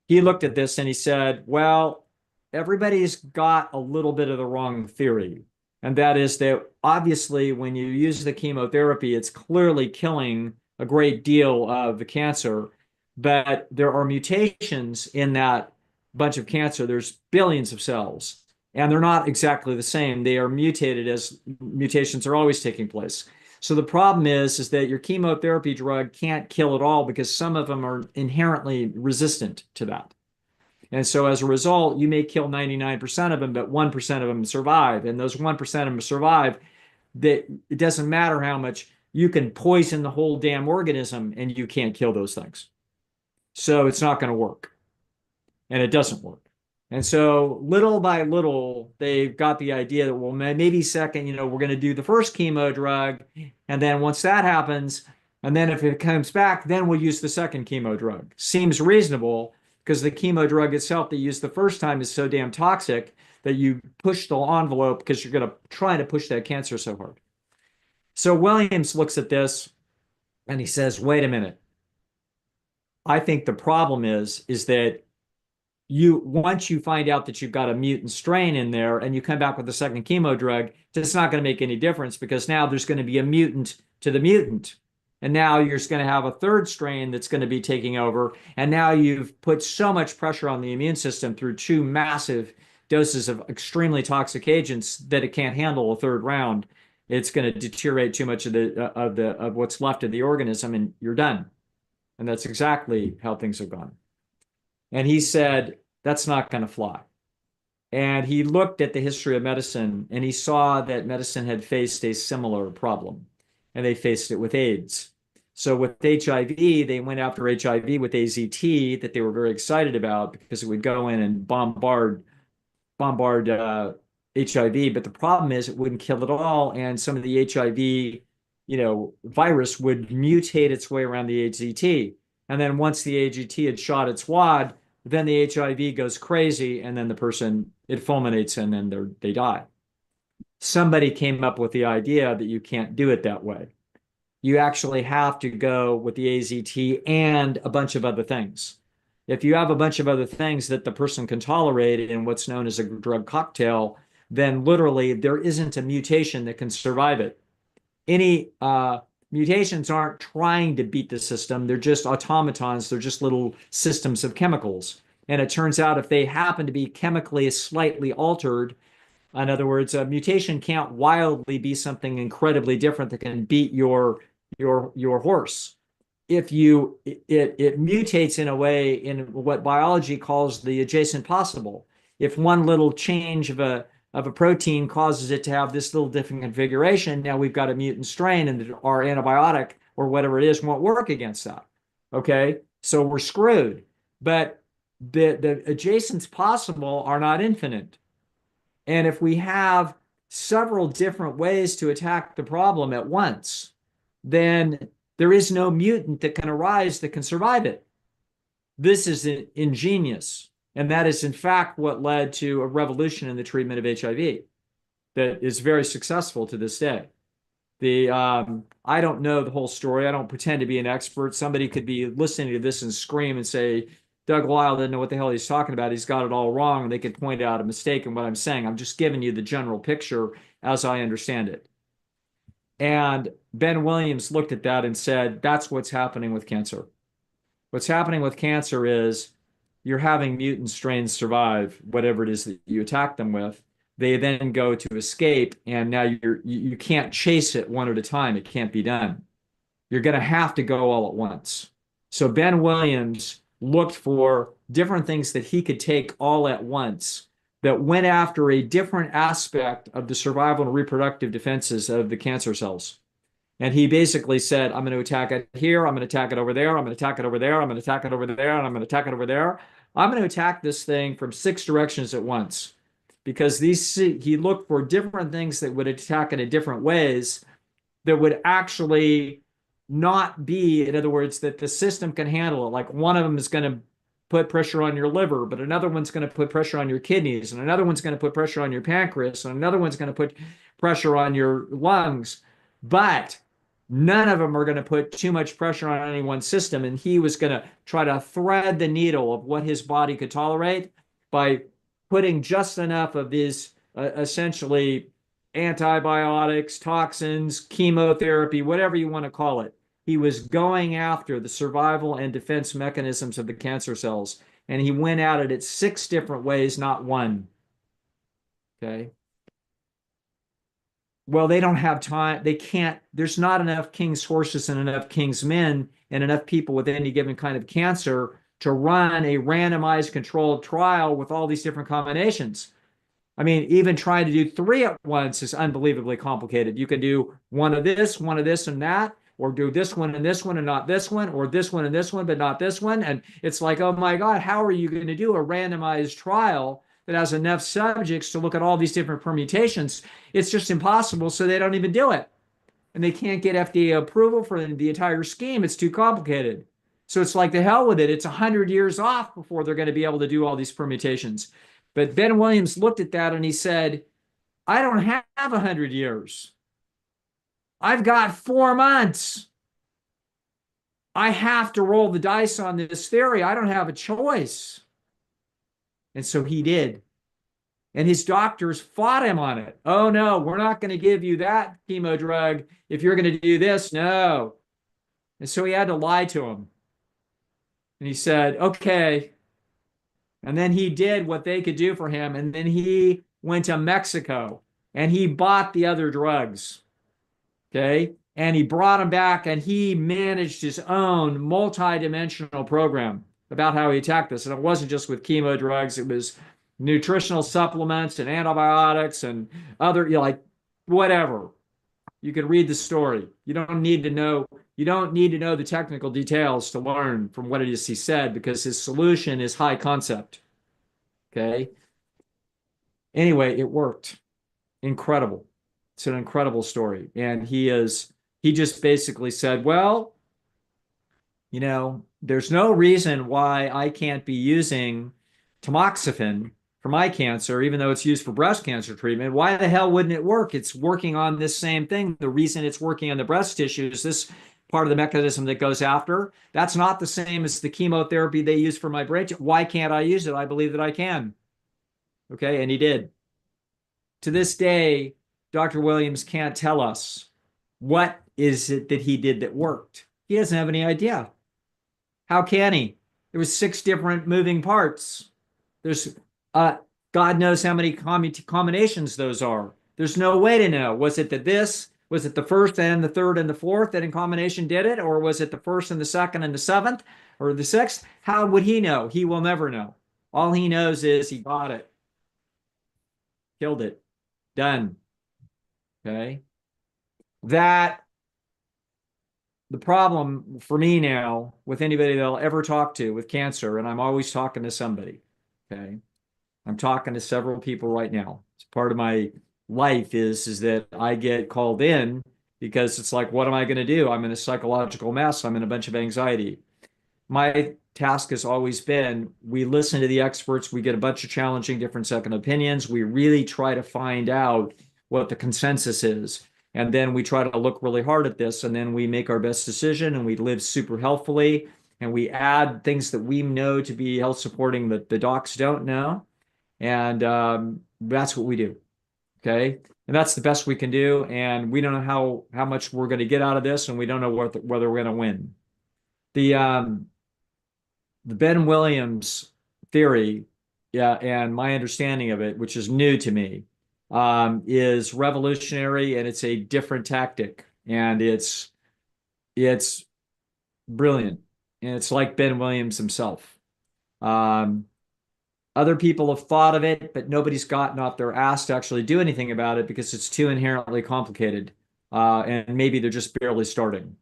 he looked at this and he said, well, everybody's got a little bit of the wrong theory. And that is that obviously when you use the chemotherapy, it's clearly killing a great deal of the cancer, but there are mutations in that bunch of cancer. There's billions of cells, and they're not exactly the same. They are mutated, as mutations are always taking place. So the problem is that your chemotherapy drug can't kill it all because some of them are inherently resistant to that. And so as a result, you may kill 99% of them, but 1% of them survive. And those 1% of them survive, that it doesn't matter how much you can poison the whole damn organism and you can't kill those things. So it's not going to work. And it doesn't work. And so little by little, they got the idea that, well, maybe second, we're going to do the first chemo drug. And then once that happens, and then if it comes back, then we'll use the second chemo drug. Seems reasonable because the chemo drug itself that you used the first time is so damn toxic that you push the envelope because you're going to try to push that cancer so hard. So Williams looks at this and he says, wait a minute. I think the problem is that once you find out that you've got a mutant strain in there and you come back with a second chemo drug, it's not going to make any difference because now there's going to be a mutant to the mutant. And now you're going to have a third strain that's going to be taking over. And now you've put so much pressure on the immune system through two massive doses of extremely toxic agents that it can't handle a third round. It's going to deteriorate too much of what's left of the organism, and you're done. And that's exactly how things have gone. And he said, that's not going to fly. And he looked at the history of medicine and he saw that medicine had faced a similar problem, and they faced it with AIDS. So with HIV, they went after HIV with AZT that they were very excited about because it would go in and bombard HIV. But the problem is it wouldn't kill it all. And some of the HIV, virus would mutate its way around the AZT. And then once the AZT had shot its wad, then the HIV goes crazy, and then the person, it fulminates, and then they die. Somebody came up with the idea that you can't do it that way. You actually have to go with the AZT and a bunch of other things. If you have a bunch of other things that the person can tolerate in what's known as a drug cocktail, then literally there isn't a mutation that can survive it. Any mutations aren't trying to beat the system. They're just automatons. They're just little systems of chemicals. And it turns out if they happen to be chemically slightly altered, in other words, a mutation can't wildly be something incredibly different that can beat your horse. If it mutates in a way in what biology calls the adjacent possible. If one little change of a protein causes it to have this little different configuration, now we've got a mutant strain, and our antibiotic or whatever it is won't work against that. Okay, so we're screwed. But the adjacents possible are not infinite. And if we have several different ways to attack the problem at once, then there is no mutant that can arise that can survive it. This is ingenious. And that is, in fact, what led to a revolution in the treatment of HIV that is very successful to this day. I don't know the whole story. I don't pretend to be an expert. Somebody could be listening to this and scream and say, Doug Lisle didn't know what the hell he's talking about. He's got it all wrong. And they could point out a mistake in what I'm saying. I'm just giving you the general picture as I understand it. And Ben Williams looked at that and said, that's what's happening with cancer. What's happening with cancer is you're having mutant strains survive whatever it is that you attack them with. They then go to escape, and now you can't chase it one at a time. It can't be done. You're going to have to go all at once. So Ben Williams looked for different things that he could take all at once that went after a different aspect of the survival and reproductive defenses of the cancer cells. And he basically said, I'm going to attack it here, I'm going to attack it over there, I'm going to attack it over there, I'm going to attack it over there, and I'm going to attack it over there. I'm going to attack this thing from 6 directions at once. Because he looked for different things that would attack it in different ways that would actually not be, in other words, that the system can handle it. Like one of them is going to put pressure on your liver, but another one's going to put pressure on your kidneys, and another one's going to put pressure on your pancreas, and another one's going to put pressure on your lungs. But none of them are going to put too much pressure on any one system. And he was going to try to thread the needle of what his body could tolerate by putting just enough of these essentially antibiotics, toxins, chemotherapy, whatever you want to call it. He was going after the survival and defense mechanisms of the cancer cells. And he went at it 6 different ways, not one. Okay. Well, they don't have time. They can't, there's not enough king's horses and enough king's men and enough people with any given kind of cancer to run a randomized controlled trial with all these different combinations. I mean, even trying to do 3 at once is unbelievably complicated. You can do one of this, and that, or do this one and this one and not this one, or this one and this one, but not this one. And it's like, oh my God, how are you going to do a randomized trial that has enough subjects to look at all these different permutations? It's just impossible. So they don't even do it. And they can't get FDA approval for the entire scheme. It's too complicated. So it's like the hell with it. It's 100 years off before they're going to be able to do all these permutations. But Ben Williams looked at that and he said, I don't have 100 years. I've got 4 months. I have to roll the dice on this theory. I don't have a choice. And so he did. And his doctors fought him on it. Oh, no, we're not going to give you that chemo drug if you're going to do this. No. And so he had to lie to him. And he said, okay. And then he did what they could do for him. And then he went to Mexico and he bought the other drugs. Okay. And he brought them back and he managed his own multi-dimensional program about how he attacked this. And it wasn't just with chemo drugs, it was nutritional supplements and antibiotics and other, like whatever. You can read the story. You don't need to know the technical details to learn from what it is he said, because his solution is high concept. Okay. Anyway, it worked. Incredible. It's an incredible story. And he just basically said, well, there's no reason why I can't be using tamoxifen for my cancer, even though it's used for breast cancer treatment. Why the hell wouldn't it work? It's working on this same thing. The reason it's working on the breast tissue is this part of the mechanism that goes after. That's not the same as the chemotherapy they use for my brain. Why can't I use it? I believe that I can. Okay, and he did. To this day, Dr. Williams can't tell us what is it that he did that worked. He doesn't have any idea. How can he? There was 6 different moving parts. There's God knows how many combinations those are. There's no way to know. Was it the first and the third and the fourth that in combination did it? Or was it the first and the second and the seventh or the sixth? How would he know? He will never know. All he knows is he got it. Killed it. Done. Okay. The problem for me now with anybody that I'll ever talk to with cancer, and I'm always talking to somebody. Okay. I'm talking to several people right now. It's part of my life is that I get called in because it's like, what am I going to do? I'm in a psychological mess. I'm in a bunch of anxiety. My task has always been, we listen to the experts. We get a bunch of challenging different second opinions. We really try to find out what the consensus is. And then we try to look really hard at this, and then we make our best decision, and we live super healthfully, and we add things that we know to be health supporting that the docs don't know. And that's what we do. Okay. And that's the best we can do. And we don't know how much we're going to get out of this, and we don't know whether we're going to win. The Ben Williams theory, yeah, and my understanding of it, which is new to me, is revolutionary, and it's a different tactic, and it's brilliant, and it's like Ben Williams himself. Other people have thought of it, but nobody's gotten off their ass to actually do anything about it because it's too inherently complicated, and maybe they're just barely starting.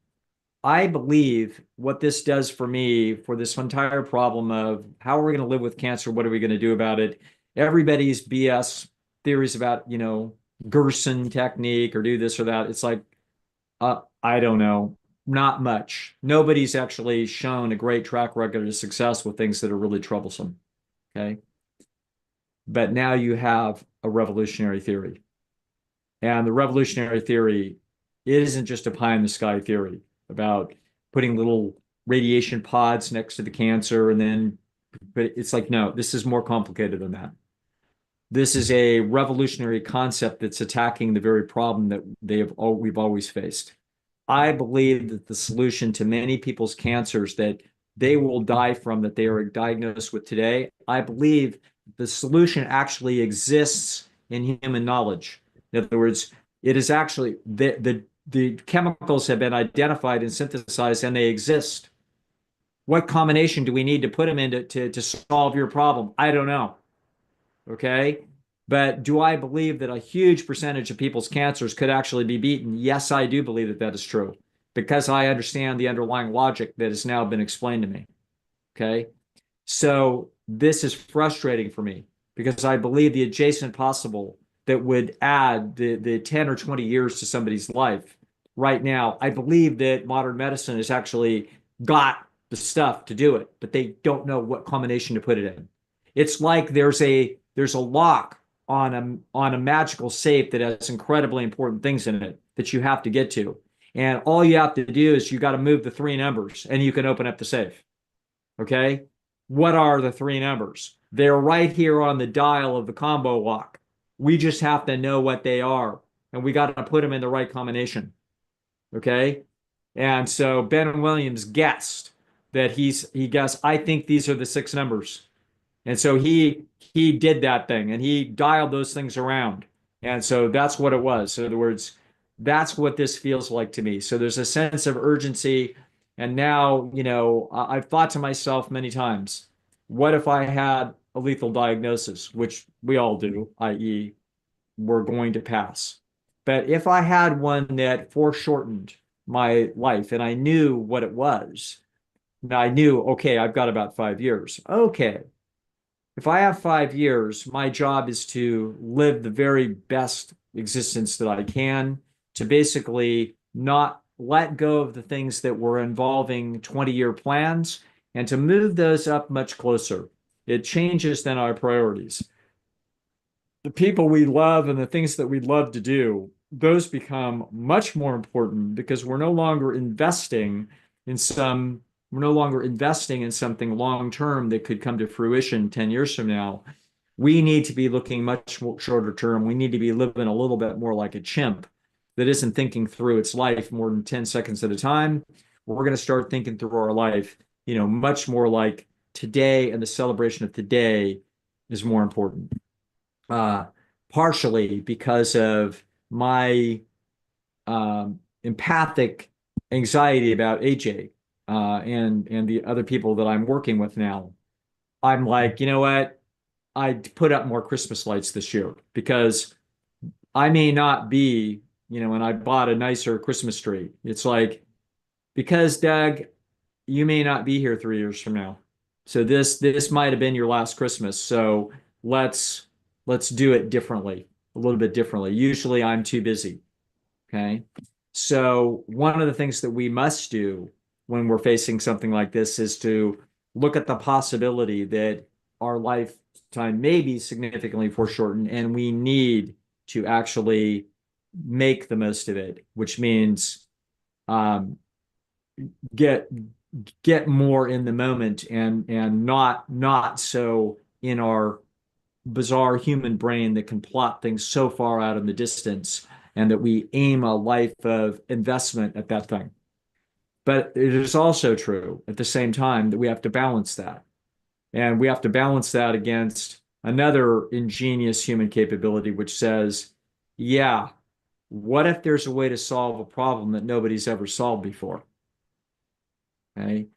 I believe what this does for me, for this entire problem of how are we going to live with cancer, what are we going to do about it? Everybody's BS theories about, Gerson technique or do this or that. It's like, I don't know, not much. Nobody's actually shown a great track record of success with things that are really troublesome. Okay. But now you have a revolutionary theory. And the revolutionary theory isn't just a pie in the sky theory about putting little radiation pods next to the cancer but it's like, no, this is more complicated than that. This is a revolutionary concept that's attacking the very problem that we've always faced. I believe that the solution to many people's cancers that they will die from, that they are diagnosed with today, I believe the solution actually exists in human knowledge. In other words, it is actually the chemicals have been identified and synthesized, and they exist. What combination do we need to put them in to solve your problem? I don't know. Okay. But do I believe that a huge percentage of people's cancers could actually be beaten? Yes, I do believe that that is true. because I understand the underlying logic that has now been explained to me. Okay. So this is frustrating for me because I believe the adjacent possible that would add the 10 or 20 years to somebody's life right now, I believe that modern medicine has actually got the stuff to do it, but they don't know what combination to put it in. It's like there's a lock on a magical safe that has incredibly important things in it that you have to get to. And all you have to do is you got to move the three numbers and you can open up the safe. Okay. What are the three numbers? They're right here on the dial of the combo lock. We just have to know what they are, and we got to put them in the right combination. Okay. And so Ben Williams guessed that he guessed, I think these are the six numbers. And so he did that thing and he dialed those things around. And so that's what it was. So in other words, that's what this feels like to me. So there's a sense of urgency. And now, I've thought to myself many times, what if I had a lethal diagnosis, which we all do, i.e., we're going to pass. But if I had one that foreshortened my life and I knew what it was, now I knew, okay, I've got about 5 years. Okay, if I have 5 years, my job is to live the very best existence that I can, to basically not let go of the things that were involving 20-year plans and to move those up much closer. It changes then our priorities. The people we love and the things that we love to do, those become much more important because in some we're no longer investing in something long term that could come to fruition 10 years from now. We need to be looking much more shorter term. We need to be living a little bit more like a chimp that isn't thinking through its life more than 10 seconds at a time. We're going to start thinking through our life, much more like today, and the celebration of today is more important. Uh, Partially because of my empathic anxiety about AJ and the other people that I'm working with now. I'm like, you know what? I'd put up more Christmas lights this year because I may not be, and I bought a nicer Christmas tree. It's like, because Doug, you may not be here 3 years from now. So this might have been your last Christmas. So let's let's do it differently, a little bit differently. Usually I'm too busy. Okay. So one of the things that we must do when we're facing something like this is to look at the possibility that our lifetime may be significantly foreshortened and we need to actually make the most of it, which means um, get get more in the moment and not so in our bizarre human brain that can plot things so far out in the distance and that we aim a life of investment at that thing. But it is also true at the same time that we have to balance that. And we have to balance that against another ingenious human capability, which says, yeah, what if there's a way to solve a problem that nobody's ever solved before? Okay.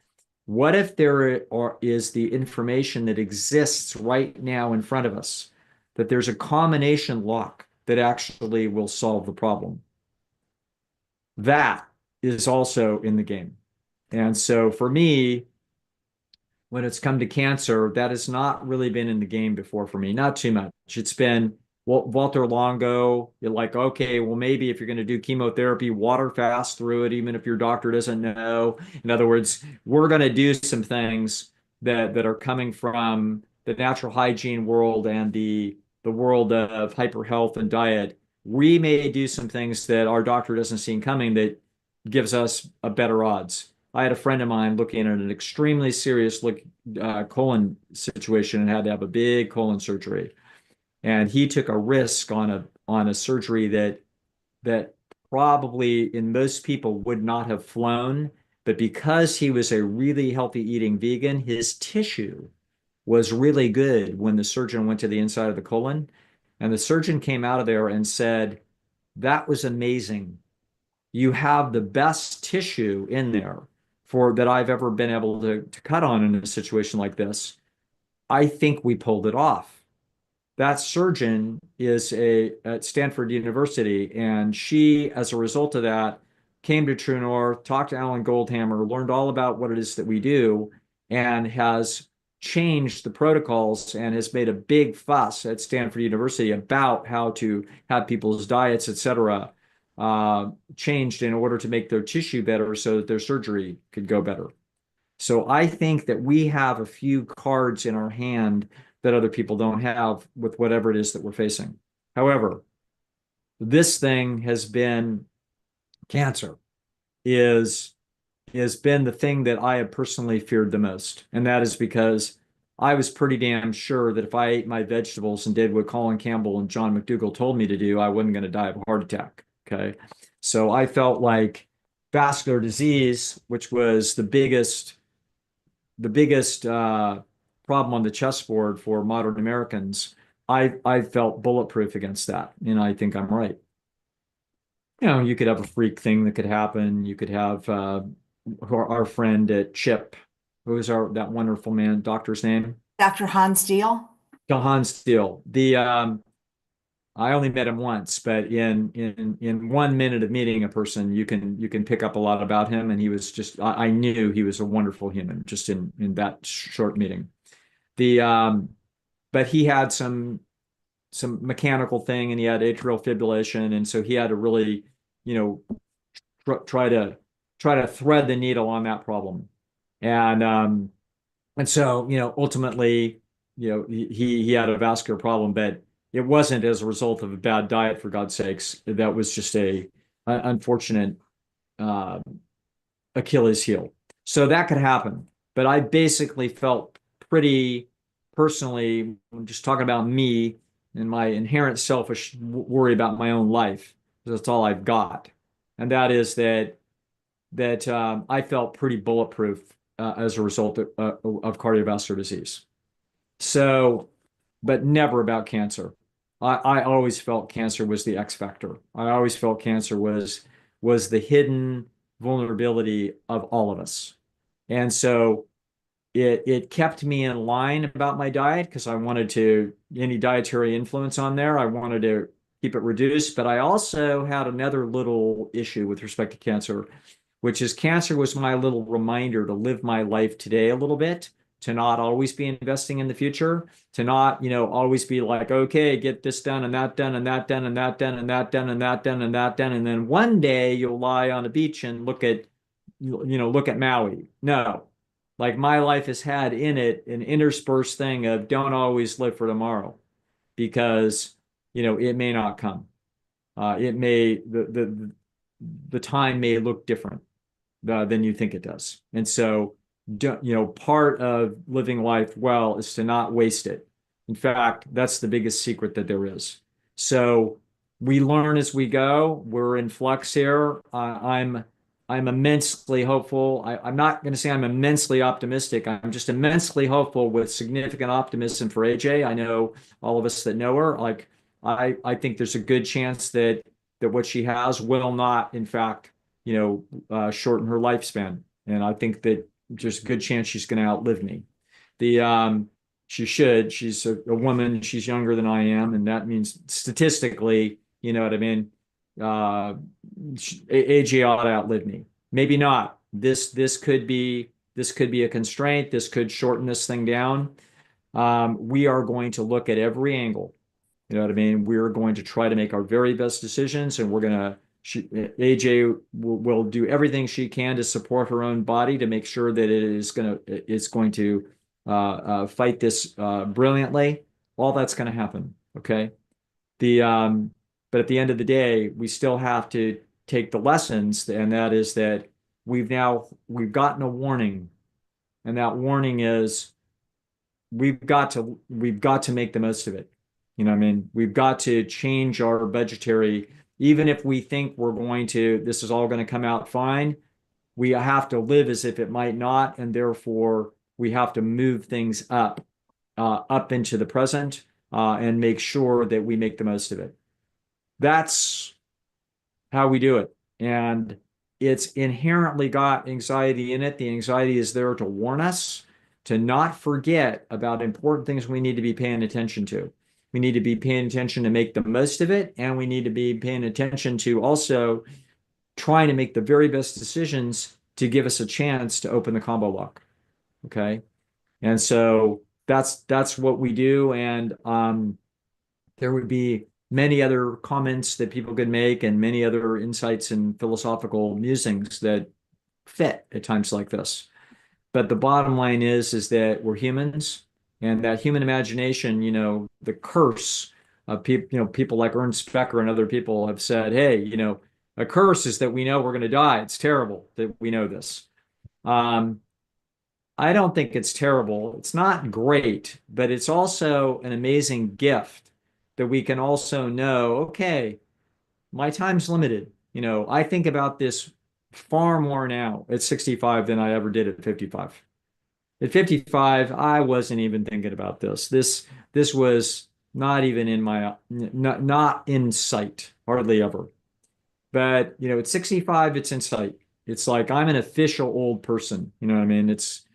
What if is the information that exists right now in front of us, that there's a combination lock that actually will solve the problem? That is also in the game. And so for me, when it's come to cancer, that has not really been in the game before for me, not too much. It's been Walter Longo. You're like, okay, well, maybe if you're going to do chemotherapy, water fast through it, even if your doctor doesn't know. In other words, we're going to do some things that are coming from the natural hygiene world and the world of hyper health and diet. We may do some things that our doctor doesn't see coming that gives us a better odds. I had a friend of mine looking at an extremely serious colon situation and had to have a big colon surgery. And he took a risk on a surgery that probably in most people would not have flown. But because he was a really healthy eating vegan, his tissue was really good when the surgeon went to the inside of the colon. And the surgeon came out of there and said, that was amazing. You have the best tissue in there for that I've ever been able to cut on in a situation like this. I think we pulled it off. That surgeon is at Stanford University, and she, as a result of that, came to True North, talked to Alan Goldhammer, learned all about what it is that we do, and has changed the protocols and has made a big fuss at Stanford University about how to have people's diets, et cetera, changed in order to make their tissue better so that their surgery could go better. So I think that we have a few cards in our hand that other people don't have with whatever it is that we're facing. However, this thing has been cancer is has been the thing that I have personally feared the most. And that is because I was pretty damn sure that if I ate my vegetables and did what Colin Campbell and John McDougall told me to do, I wasn't going to die of a heart attack. Okay. So I felt like vascular disease, which was the biggest problem on the chessboard for modern Americans, I felt bulletproof against that. And I think I'm right. You could have a freak thing that could happen. You could have our friend at Chip, who was that wonderful man, doctor's name? Dr. Hans Deal? Hans Steele. I only met him once, but in 1 minute of meeting a person, you can pick up a lot about him. And he was just I knew he was a wonderful human just in that short meeting. The but he had some mechanical thing and he had atrial fibrillation, and so he had to really, you know, try to thread the needle on that problem. And so, ultimately, he had a vascular problem, but it wasn't as a result of a bad diet, for God's sakes. That was just a unfortunate uh, Achilles heel. So that could happen. But I basically felt pretty personally, just talking about me and my inherent selfish worry about my own life. That's all I've got. And that is that I felt pretty bulletproof as a result of cardiovascular disease. So, but never about cancer. I always felt cancer was the X factor. I always felt cancer was the hidden vulnerability of all of us. And so it kept me in line about my diet because I wanted to, any dietary influence on there, I wanted to keep it reduced. But I also had another little issue with respect to cancer, which is cancer was my little reminder to live my life today a little bit, to not always be investing in the future, to not, always be like, okay, get this done and that done and that done and that done and that done and that done and that done. And then one day you'll lie on a beach and look at Maui. No, like my life has had in it an interspersed thing of don't always live for tomorrow because, it may not come. It may, the time may look different than you think it does. And so, part of living life well is to not waste it. In fact, that's the biggest secret that there is. So we learn as we go. We're in flux here. I'm immensely hopeful. I'm not going to say I'm immensely optimistic. I'm just immensely hopeful with significant optimism for AJ. I know all of us that know her. Like I think there's a good chance that what she has will not, in fact, shorten her lifespan. And I think that there's a good chance she's going to outlive me. She should. She's a woman. She's younger than I am, and that means statistically, you know what I mean. AJ ought to outlive me. Maybe not. This could be a constraint. This could shorten this thing down. We are going to look at every angle. You know what I mean? We're going to try to make our very best decisions, and AJ will do everything she can to support her own body to make sure that it's going to fight this brilliantly. All that's going to happen. Okay. But at the end of the day, we still have to take the lessons, and that is that we've gotten a warning, and that warning is we've got to make the most of it. You know what I mean? We've got to change our budgetary, even if we think this is all going to come out fine, we have to live as if it might not, and therefore we have to move things up into the present, and make sure that we make the most of it. That's how we do it. And it's inherently got anxiety in it. The anxiety is there to warn us to not forget about important things we need to be paying attention to. We need to be paying attention to make the most of it. And we need to be paying attention to also trying to make the very best decisions to give us a chance to open the combo lock. Okay. And so that's what we do. And there would be many other comments that people could make and many other insights and philosophical musings that fit at times like this. But the bottom line is that we're humans, and that human imagination, the curse of people, people like Ernst Becker and other people have said, hey, a curse is that we know we're going to die. It's terrible that we know this. Um, I don't think it's terrible. It's not great, but it's also an amazing gift that we can also know, okay, my time's limited. I think about this far more now at 65 than I ever did at 55. At 55, I wasn't even thinking about this. This was not even in my not in sight, hardly ever. But at 65, it's in sight. It's like I'm an official old person. You know what I mean? It's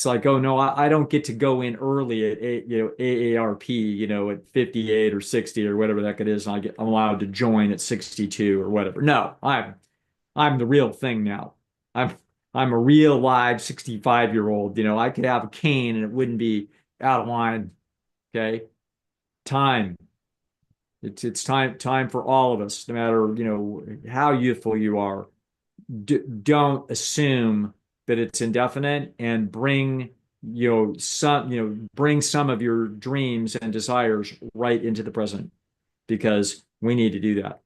like, oh no, I don't get to go in early at AARP, at 58 or 60 or whatever that it is, and I'm allowed to join at 62 or whatever. No, I'm the real thing now. I'm I'm a real live 65-year-old. I could have a cane and it wouldn't be out of line. Okay. Time. It's time for all of us, no matter, how youthful you are. Don't assume that it's indefinite, and bring some of your dreams and desires right into the present, because we need to do that.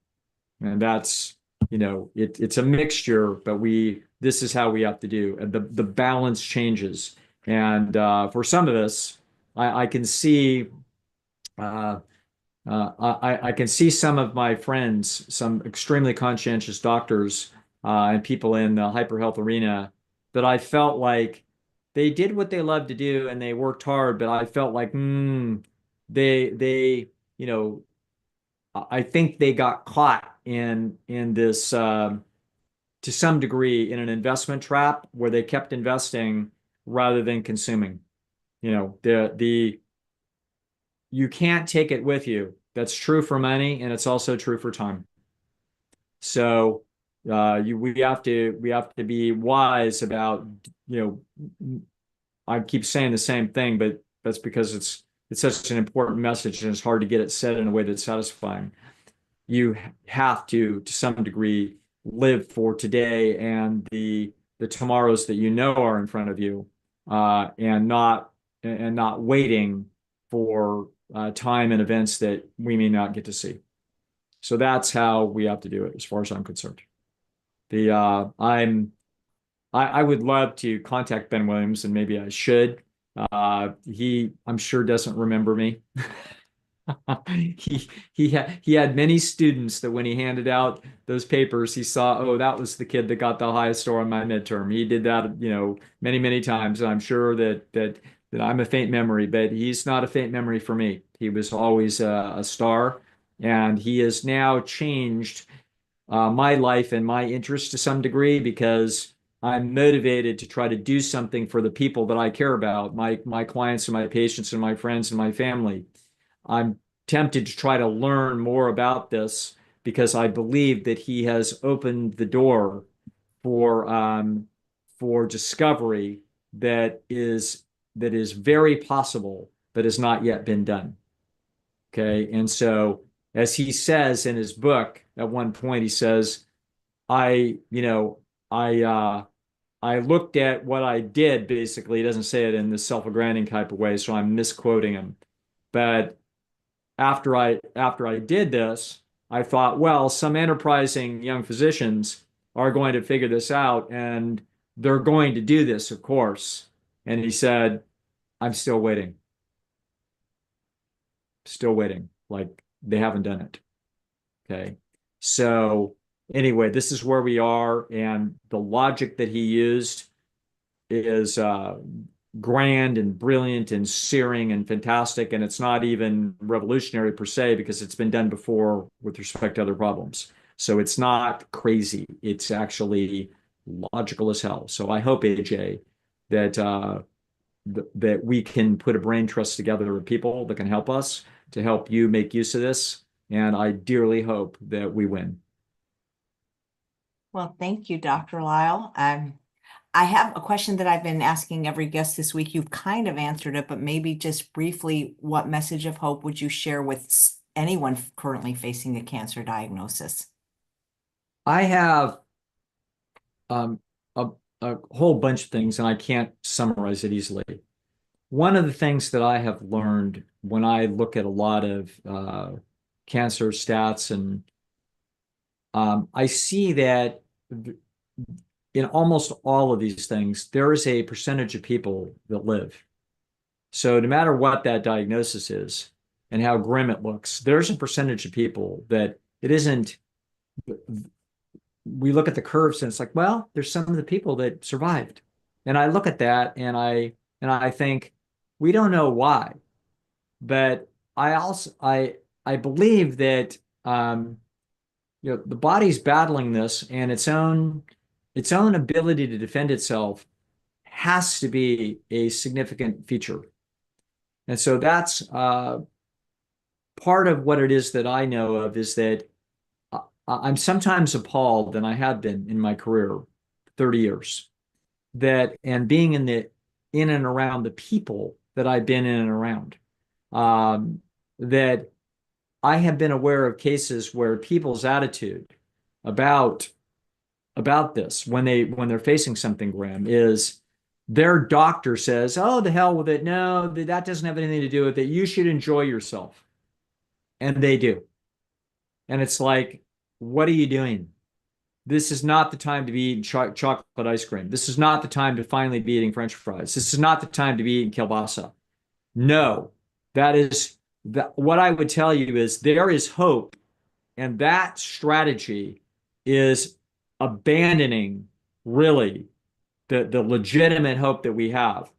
And that's, it's a mixture, but this is how we have to do. And the balance changes. And for some of us, I can see, I can see some of my friends, some extremely conscientious doctors and people in the hyper health arena, that I felt like they did what they loved to do and they worked hard, but I felt like, they, I think they got caught in this to some degree in an investment trap where they kept investing rather than consuming. The you can't take it with you. That's true for money, and it's also true for time. So we have to be wise about, I keep saying the same thing, but that's because it's such an important message and it's hard to get it said in a way that's satisfying. You have to some degree, live for today and the tomorrows that are in front of you, and not waiting for time and events that we may not get to see. So that's how we have to do it, as far as I'm concerned. The I would love to contact Ben Williams, and maybe I should. He, I'm sure, doesn't remember me. He had many students that when he handed out those papers, he saw, oh, that was the kid that got the highest score on my midterm. He did that, many, many times. And I'm sure that I'm a faint memory, but he's not a faint memory for me. He was always a star, and he has now changed my life and my interest to some degree, because I'm motivated to try to do something for the people that I care about, my clients and my patients and my friends and my family. I'm tempted to try to learn more about this, because I believe that he has opened the door for discovery that is very possible, but has not yet been done. Okay. And so, as he says in his book, at one point, he says, I, you know, I looked at what I did, basically. He doesn't say it in this self-aggranding type of way, so I'm misquoting him. But after I did this, I thought, well, some enterprising young physicians are going to figure this out, and they're going to do this, of course. And he said, I'm still waiting. Still waiting. Like, they haven't done it. Okay. So anyway, this is where we are, and the logic that he used is grand and brilliant and searing and fantastic, and it's not even revolutionary per se, because it's been done before with respect to other problems. So it's not crazy. It's actually logical as hell. So I hope, AJ, that that we can put a brain trust together with people that can help us to help you make use of this. And I dearly hope that we win. Well, thank you, Dr. Lisle. I have a question that I've been asking every guest this week. You've kind of answered it, but maybe just briefly, what message of hope would you share with anyone currently facing a cancer diagnosis? I have um, a, a whole bunch of things, and I can't summarize it easily. One of the things that I have learned when I look at a lot of cancer stats, and I see that in almost all of these things, there is a percentage of people that live. So no matter what that diagnosis is and how grim it looks, there's a percentage of people that it isn't. We look at the curves and it's like, well, there's some of the people that survived. And I look at that and I think we don't know why, but I believe that the body's battling this, and its own ability to defend itself has to be a significant feature. And so that's part of what it is that I know of, is that I'm sometimes appalled, and I have been in my career, 30 years, that and being in and around the people that I've been in and around, that I have been aware of cases where people's attitude about this when they're facing something grim is their doctor says, "Oh, the hell with it. No, that doesn't have anything to do with it. You should enjoy yourself." And they do. And it's like, what are you doing? This is not the time to be eating chocolate ice cream. This is not the time to finally be eating French fries. This is not the time to be eating kielbasa. No, what I would tell you is there is hope, and that strategy is abandoning really the legitimate hope that we have.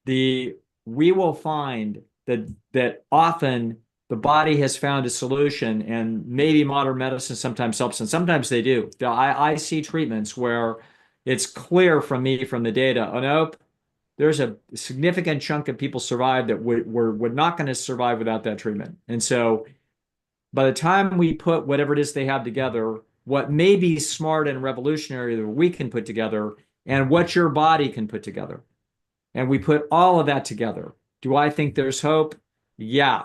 We will find that often the body has found a solution, and maybe modern medicine sometimes helps, and sometimes they do. I see treatments where it's clear from the data, oh nope, there's a significant chunk of people survive that would not going to survive without that treatment. And so by the time we put whatever it is they have together, what may be smart and revolutionary that we can put together, and what your body can put together, and we put all of that together, do I think there's hope? Yeah.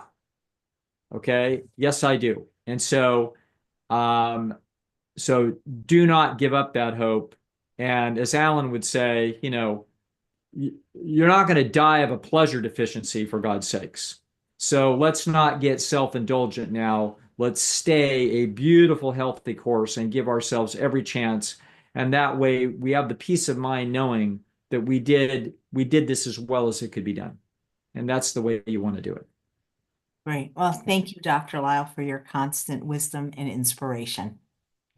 Okay. Yes, I do. And um, so do not give up that hope. And as Alan would say, you're not going to die of a pleasure deficiency, for God's sakes. So let's not get self-indulgent now. Let's stay a beautiful, healthy course and give ourselves every chance. And that way we have the peace of mind knowing that we did this as well as it could be done. And that's the way you want to do it. Great. Well, thank you, Dr. Lisle, for your constant wisdom and inspiration.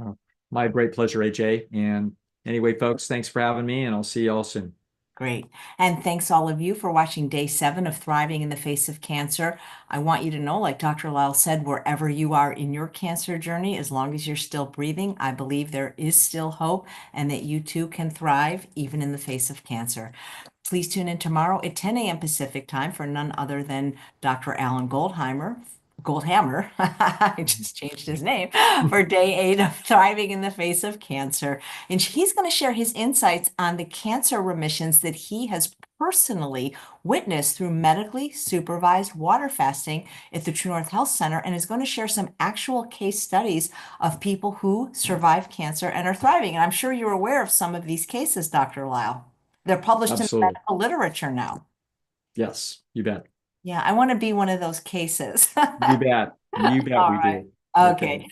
Oh, my great pleasure, AJ. And anyway, folks, thanks for having me, and I'll see you all soon. Great. And thanks all of you for watching day 7 of Thriving in the Face of Cancer. I want you to know, like Dr. Lisle said, wherever you are in your cancer journey, as long as you're still breathing, I believe there is still hope, and that you too can thrive even in the face of cancer. Please tune in tomorrow at 10 a.m. Pacific time for none other than Dr. Alan Goldhammer. I just changed his name for day 8 of Thriving in the Face of Cancer. And he's going to share his insights on the cancer remissions that he has personally witnessed through medically supervised water fasting at the True North Health Center, and is going to share some actual case studies of people who survived cancer and are thriving. And I'm sure you're aware of some of these cases, Dr. Lisle. They're published in the Absolutely. medical literature now. Yes, you bet. Yeah, I want to be one of those cases. You bet. You bet All we right. do. Okay. Okay.